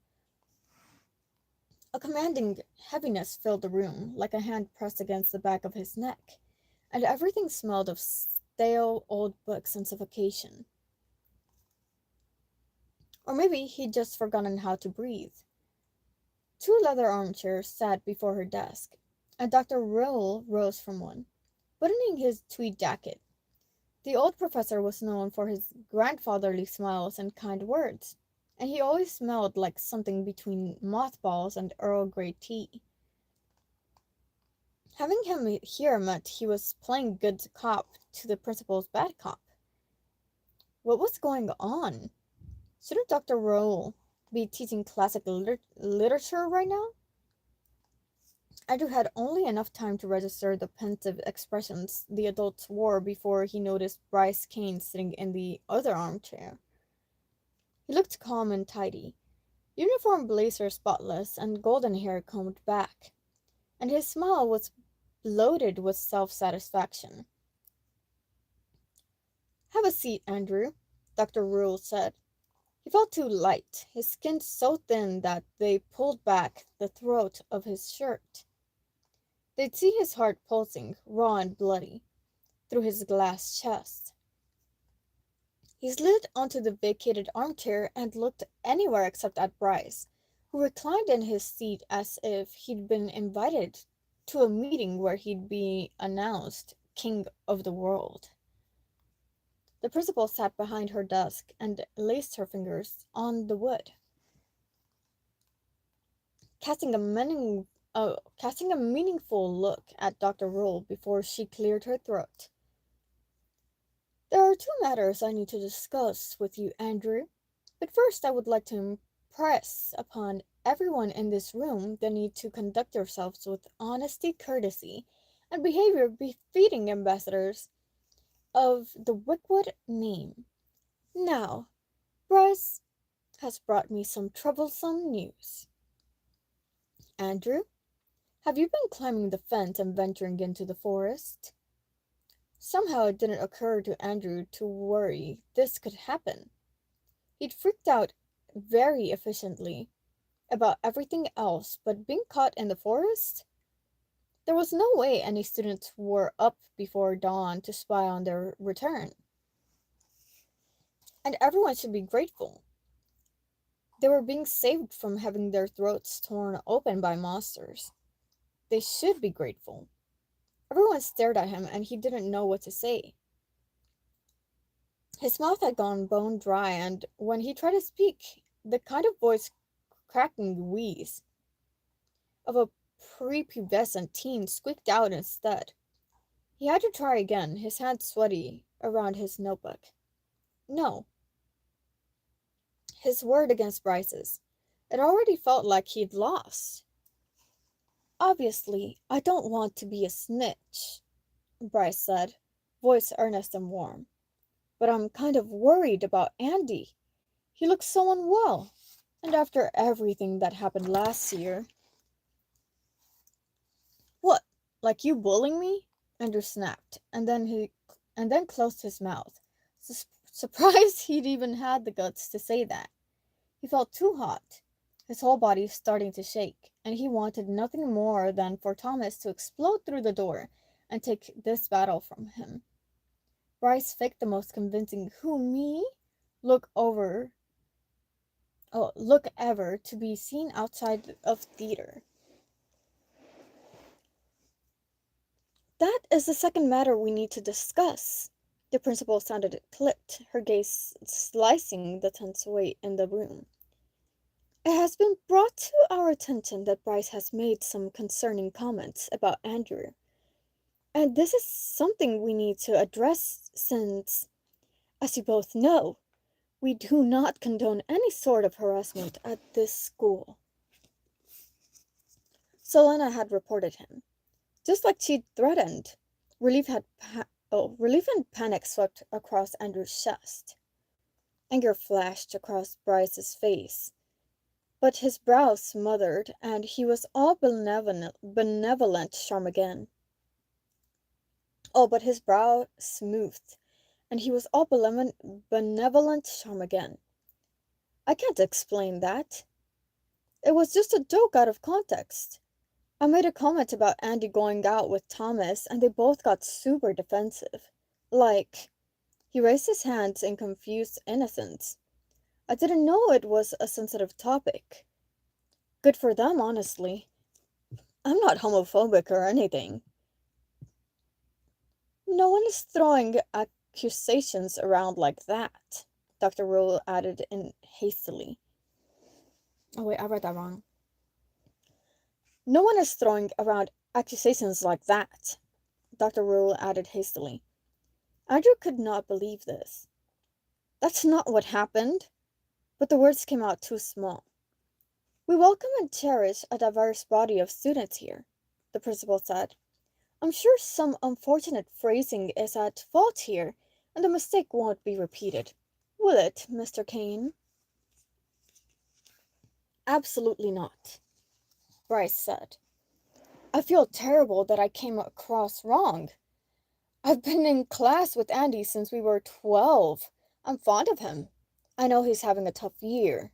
A commanding heaviness filled the room, like a hand pressed against the back of his neck, and everything smelled of stale old books and suffocation. Or maybe he'd just forgotten how to breathe. Two leather armchairs sat before her desk, and Dr. Roll rose from one, buttoning his tweed jacket. The old professor was known for his grandfatherly smiles and kind words, and he always smelled like something between mothballs and Earl Grey tea. Having him here meant he was playing good cop to the principal's bad cop. What was going on? Shouldn't Dr. Roll be teaching classic literature right now? Andrew had only enough time to register the pensive expressions the adults wore before he noticed Bryce Kane sitting in the other armchair. He looked calm and tidy, uniform blazer spotless and golden hair combed back, and his smile was bloated with self-satisfaction. "Have a seat, Andrew," Dr. Rule said. He felt too light, his skin so thin that they pulled back the throat of his shirt. They'd see his heart pulsing, raw and bloody, through his glass chest. He slid onto the vacated armchair and looked anywhere except at Bryce, who reclined in his seat as if he'd been invited to a meeting where he'd be announced king of the world. The principal sat behind her desk and laced her fingers on the wood, casting a meaningful look at Dr. Roll before she cleared her throat. "There are two matters I need to discuss with you, Andrew. But first I would like to impress upon everyone in this room the need to conduct yourselves with honesty, courtesy, and behavior befitting ambassadors of the Wickwood name. Now, Bryce has brought me some troublesome news. Andrew, have you been climbing the fence and venturing into the forest?" Somehow it didn't occur to Andrew to worry this could happen. He'd freaked out very efficiently about everything else, but being caught in the forest? There was no way any students were up before dawn to spy on their return. And everyone should be grateful. They were being saved from having their throats torn open by monsters. They should be grateful. Everyone stared at him and he didn't know what to say. His mouth had gone bone dry, and when he tried to speak, the kind of voice cracking wheeze of a prepubescent teen squeaked out instead. He had to try again, his hands sweaty around his notebook. No. His word against Bryce's. It already felt like he'd lost. Obviously, I don't want to be a snitch, Bryce said, voice earnest and warm. But I'm kind of worried about Andy. He looks so unwell. And after everything that happened last year. What? Like you bullying me? Andrew snapped, and then closed his mouth. Surprised he'd even had the guts to say that. He felt too hot, his whole body starting to shake, and he wanted nothing more than for Thomas to explode through the door and take this battle from him. Bryce faked the most convincing "Who, me?" look ever to be seen outside of theater. That is the second matter we need to discuss. The principal sounded clipped, her gaze slicing the tense weight in the room. It has been brought to our attention that Bryce has made some concerning comments about Andrew. And this is something we need to address since, as you both know, we do not condone any sort of harassment at this school. Selena had reported him. Just like she'd threatened, relief and panic swept across Andrew's chest. Anger flashed across Bryce's face, but his brow smothered, and he was all benevolent charm again. Oh, but his brow smoothed, and he was all benevolent charm again. I can't explain that. It was just a joke out of context. I made a comment about Andy going out with Thomas, and they both got super defensive. Like, he raised his hands in confused innocence. I didn't know it was a sensitive topic. Good for them, honestly. I'm not homophobic or anything. No one is throwing accusations around like that, Dr. Rule added in hastily. Oh wait, I read that wrong. No one is throwing around accusations like that, Dr. Rule added hastily. Andrew could not believe this. That's not what happened. But the words came out too small. We welcome and cherish a diverse body of students here, the principal said. I'm sure some unfortunate phrasing is at fault here, and the mistake won't be repeated. Will it, Mr. Kane? Absolutely not, Bryce said. I feel terrible that I came across wrong. I've been in class with Andy since we were 12. I'm fond of him. I know he's having a tough year.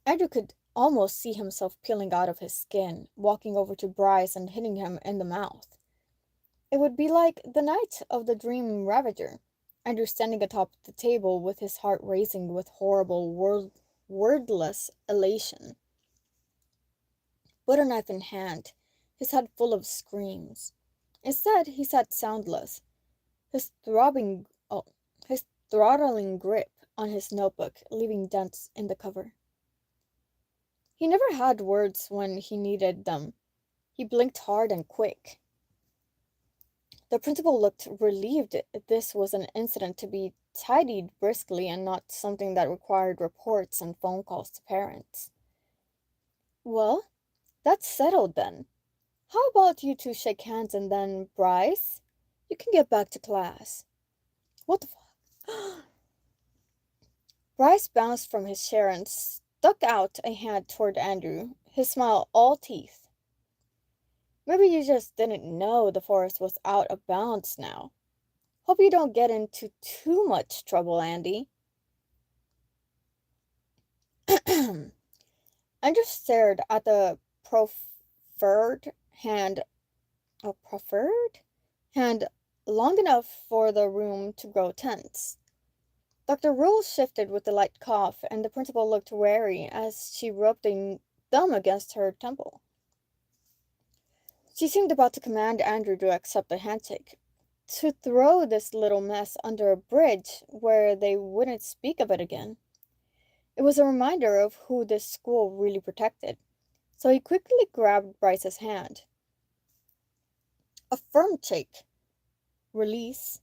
Andrew could almost see himself peeling out of his skin, walking over to Bryce and hitting him in the mouth. It would be like the night of the Dream Ravager, Andrew standing atop the table with his heart racing with horrible, wordless elation. Butter knife in hand, his head full of screams. Instead, he sat soundless, his throttling grip on his notebook, leaving dents in the cover. He never had words when he needed them. He blinked hard and quick. The principal looked relieved this was an incident to be tidied briskly and not something that required reports and phone calls to parents. Well, that's settled then. How about you two shake hands and then, Bryce, you can get back to class. What the fuck? Bryce bounced from his chair and stuck out a hand toward Andrew, his smile all teeth. Maybe you just didn't know the forest was out of bounds now. Hope you don't get into too much trouble, Andy. Andrew stared at the proffered hand long enough for the room to grow tense. Dr. Rule shifted with a light cough, and the principal looked wary as she rubbed a thumb against her temple. She seemed about to command Andrew to accept a handshake, to throw this little mess under a bridge where they wouldn't speak of it again. It was a reminder of who this school really protected, so he quickly grabbed Bryce's hand. A firm shake. Release.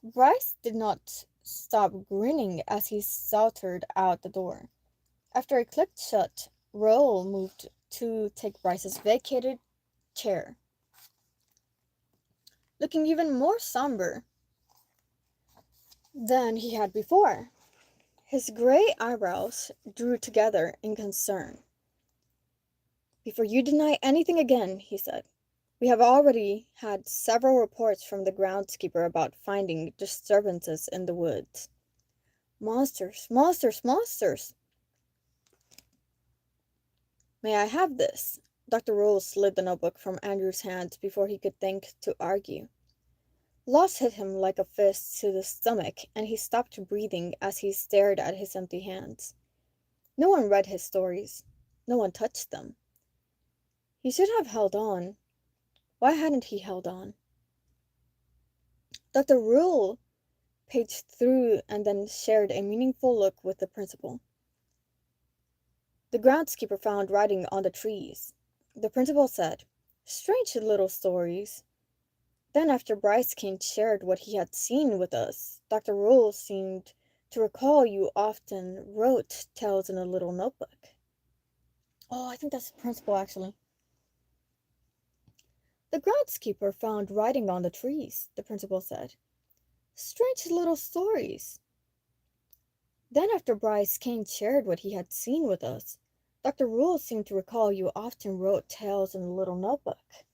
Bryce did not stop grinning as he sauntered out the door. After it clicked shut, Roll moved to take Bryce's vacated chair, looking even more somber than he had before. His gray eyebrows drew together in concern. "Before you deny anything again," he said, "we have already had several reports from the groundskeeper about finding disturbances in the woods. Monsters, monsters, monsters!" "May I have this?" Dr. Rule slid the notebook from Andrew's hand before he could think to argue. Loss hit him like a fist to the stomach, and he stopped breathing as he stared at his empty hands. No one read his stories. No one touched them. He should have held on. Why hadn't he held on? Dr. Rule paged through and then shared a meaningful look with the principal. The groundskeeper found writing on the trees. The principal said, "Strange little stories." Then after Bryce King shared what he had seen with us, Dr. Rule seemed to recall you often wrote tales in a little notebook. Oh, I think that's the principal, actually. "The groundskeeper found writing on the trees," the principal said. "Strange little stories." Then after Bryce King shared what he had seen with us, Dr. Rule seemed to recall you often wrote tales in a little notebook.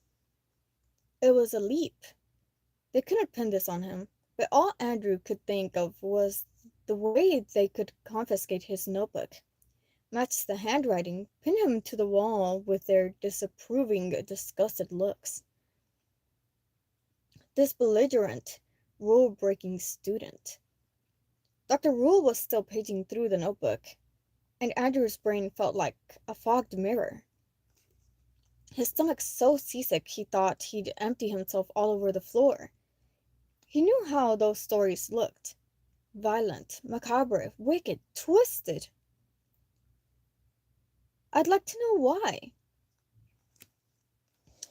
It was a leap. They couldn't pin this on him, but all Andrew could think of was the way they could confiscate his notebook, match the handwriting, pin him to the wall with their disapproving, disgusted looks. This belligerent, rule-breaking student. Dr. Rule was still paging through the notebook, and Andrew's brain felt like a fogged mirror. His stomach so seasick he thought he'd empty himself all over the floor. He knew how those stories looked. Violent, macabre, wicked, twisted. "I'd like to know why."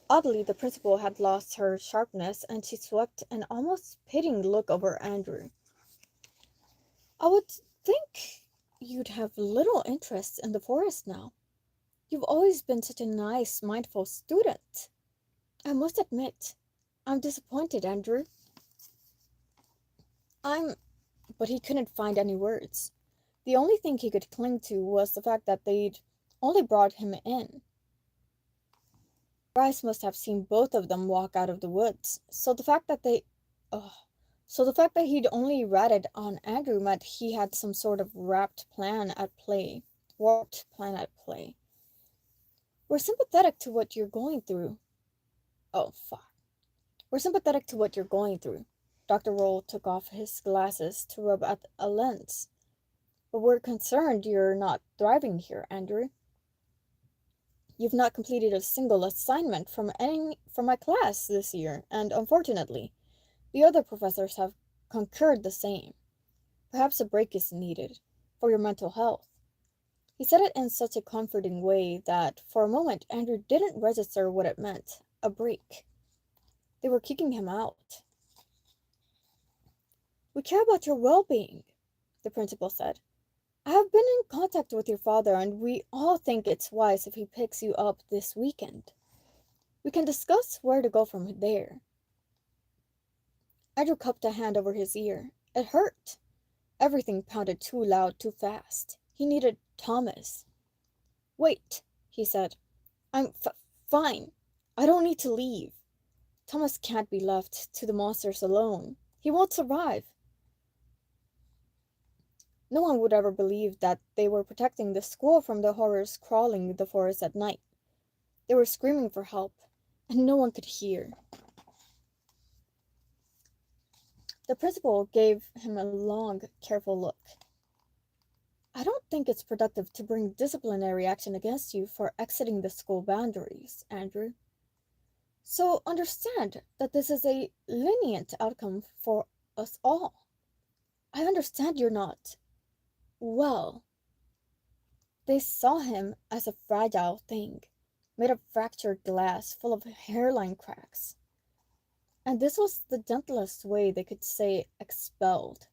Oddly, the principal had lost her sharpness, and she swept an almost pitying look over Andrew. "I would think you'd have little interest in the forest now. You've always been such a nice, mindful student. I must admit, I'm disappointed, Andrew." But he couldn't find any words. The only thing he could cling to was the fact that they'd only brought him in. Bryce must have seen both of them walk out of the woods, so the fact that he'd only ratted on Andrew meant he had some sort of warped plan at play. "We're sympathetic to what you're going through." Oh, fuck. "We're sympathetic to what you're going through." Dr. Roll took off his glasses to rub at a lens. "But we're concerned you're not thriving here, Andrew. You've not completed a single assignment from my class this year, and unfortunately, the other professors have concurred the same. Perhaps a break is needed, for your mental health." He said it in such a comforting way that for a moment Andrew didn't register what it meant, a break. They were kicking him out. "We care about your well-being," the principal said. "I have been in contact with your father, and we all think it's wise if he picks you up this weekend. We can discuss where to go from there." Andrew cupped a hand over his ear. It hurt. Everything pounded too loud, too fast. He needed Thomas. "Wait," he said. "I'm fine. I don't need to leave. Thomas can't be left to the monsters alone. He won't survive." No one would ever believe that they were protecting the school from the horrors crawling the forest at night. They were screaming for help, and no one could hear. The principal gave him a long, careful look. I don't think it's productive to bring disciplinary action against you for exiting the school boundaries, Andrew. So understand that this is a lenient outcome for us all. I understand you're not, well, they saw him as a fragile thing, made of fractured glass full of hairline cracks. And this was the gentlest way they could say expelled.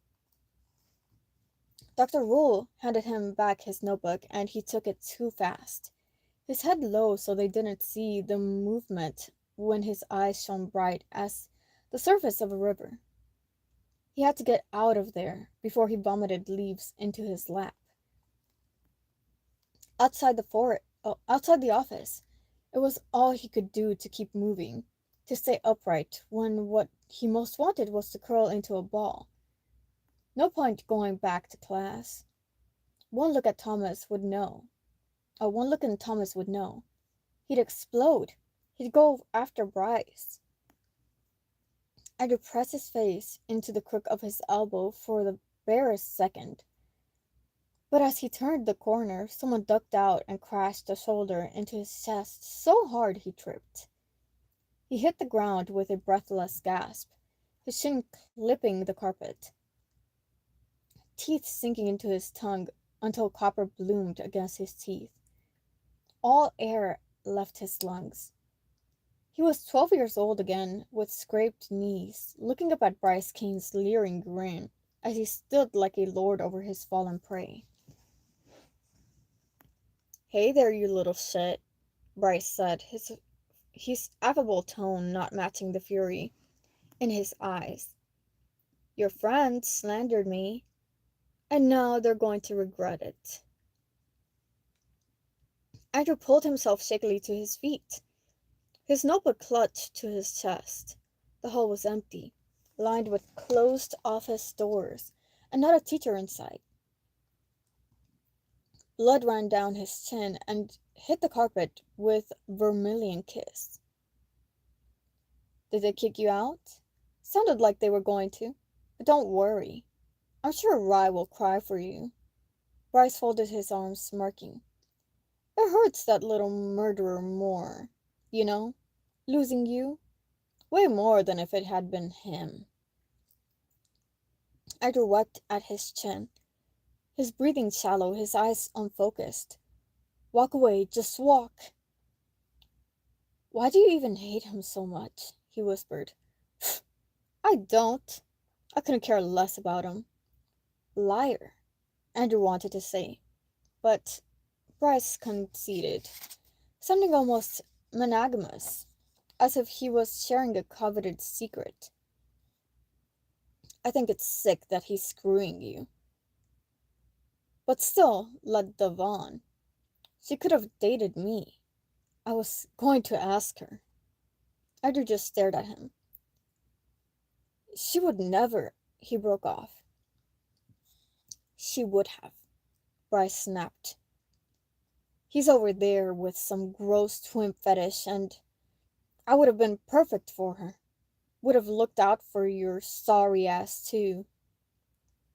Dr. Rule handed him back his notebook and he took it too fast, his head low so they didn't see the movement when his eyes shone bright as the surface of a river. He had to get out of there before he vomited leaves into his lap. Outside the office, it was all he could do to keep moving, to stay upright when what he most wanted was to curl into a ball. No point going back to class. One look in Thomas would know. He'd explode. He'd go after Bryce. Andrew pressed his face into the crook of his elbow for the barest second. But as he turned the corner, someone ducked out and crashed a shoulder into his chest so hard he tripped. He hit the ground with a breathless gasp, his shin clipping the carpet, teeth sinking into his tongue until copper bloomed against his teeth. All air left his lungs. He was 12 years old again, with scraped knees, looking up at Bryce Kane's leering grin as he stood like a lord over his fallen prey. "Hey there, you little shit," Bryce said, his affable tone not matching the fury in his eyes. "Your friends slandered me, and now they're going to regret it." Andrew pulled himself shakily to his feet. His notebook clutched to his chest. The hall was empty, lined with closed office doors, and not a teacher in sight. Blood ran down his chin and hit the carpet with vermilion kiss. "Did they kick you out?" "Sounded like they were going to. But don't worry. I'm sure Rye will cry for you." Bryce folded his arms, smirking. "It hurts that little murderer more, you know, losing you. Way more than if it had been him." Andrew wept at his chin, his breathing shallow, his eyes unfocused. "Walk away, just walk." "Why do you even hate him so much?" he whispered. "I don't. I couldn't care less about him." "Liar," Andrew wanted to say, but Bryce conceded, something almost monogamous, as if he was sharing a coveted secret. "I think it's sick that he's screwing you. But still, let Devon. She could have dated me. I was going to ask her." Andrew just stared at him. "She would never," he broke off. "She would have," Bryce snapped. "He's over there with some gross twin fetish, and I would have been perfect for her. Would have looked out for your sorry ass, too.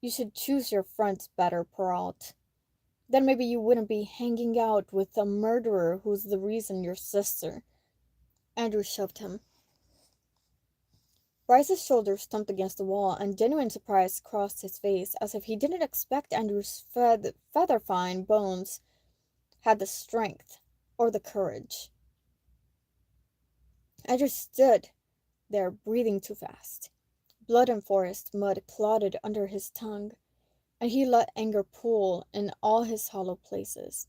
You should choose your friends better, Perrault. Then maybe you wouldn't be hanging out with a murderer who's the reason your sister—" Andrew shoved him. Bryce's shoulders thumped against the wall, and genuine surprise crossed his face, as if he didn't expect Andrew's feather-fine bones had the strength or the courage. Andrew stood there, breathing too fast. Blood and forest mud clotted under his tongue, and he let anger pool in all his hollow places.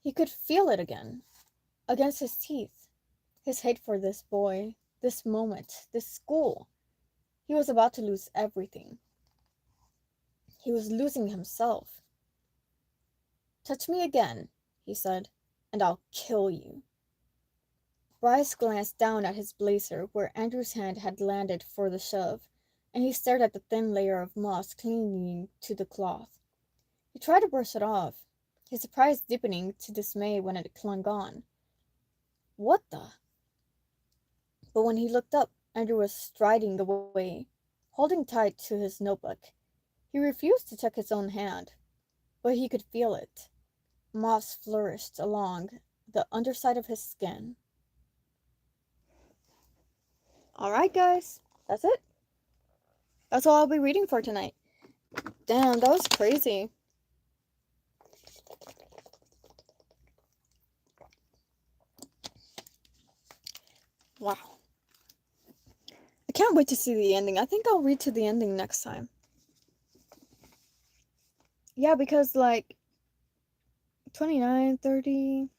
He could feel it again, against his teeth, his hate for this boy, this moment, this school. He was about to lose everything. He was losing himself. "Touch me again," he said, "and I'll kill you." Bryce glanced down at his blazer, where Andrew's hand had landed for the shove, and he stared at the thin layer of moss clinging to the cloth. He tried to brush it off, his surprise deepening to dismay when it clung on. What the? But when he looked up, Andrew was striding away, holding tight to his notebook. He refused to check his own hand, but he could feel it. Moths flourished along the underside of his skin. Alright, guys, that's it. That's all I'll be reading for tonight. Damn, that was crazy. Wow. I can't wait to see the ending. I think I'll read to the ending next time. Yeah, because like 29, 30,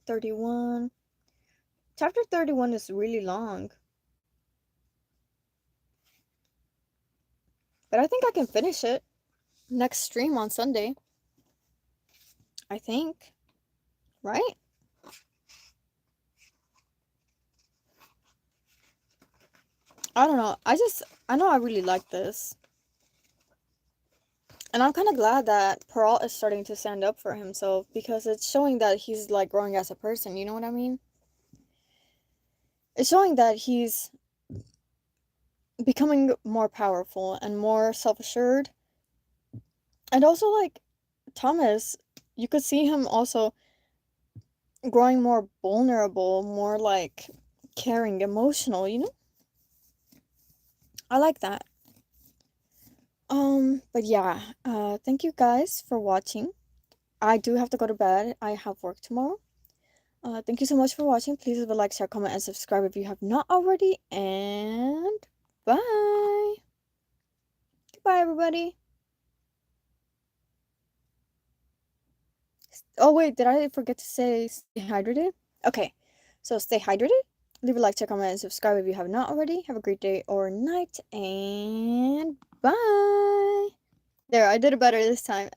31. Chapter 31 is really long. But I think I can finish it next stream on Sunday. I think. Right? I don't know. I know I really like this. And I'm kind of glad that Peralt is starting to stand up for himself because it's showing that he's like growing as a person, you know what I mean? It's showing that he's becoming more powerful and more self-assured. And also like Thomas, you could see him also growing more vulnerable, more like caring, emotional, you know? I like that. But yeah, thank you guys for watching. I do have to go to bed. I have work tomorrow. Thank you so much for watching. Please leave a like, share, comment, and subscribe if you have not already. And bye. Goodbye, everybody. Oh, wait, did I forget to say stay hydrated? Okay, so stay hydrated. Leave a like, share, comment, and subscribe if you have not already. Have a great day or night. And bye. There, I did it better this time.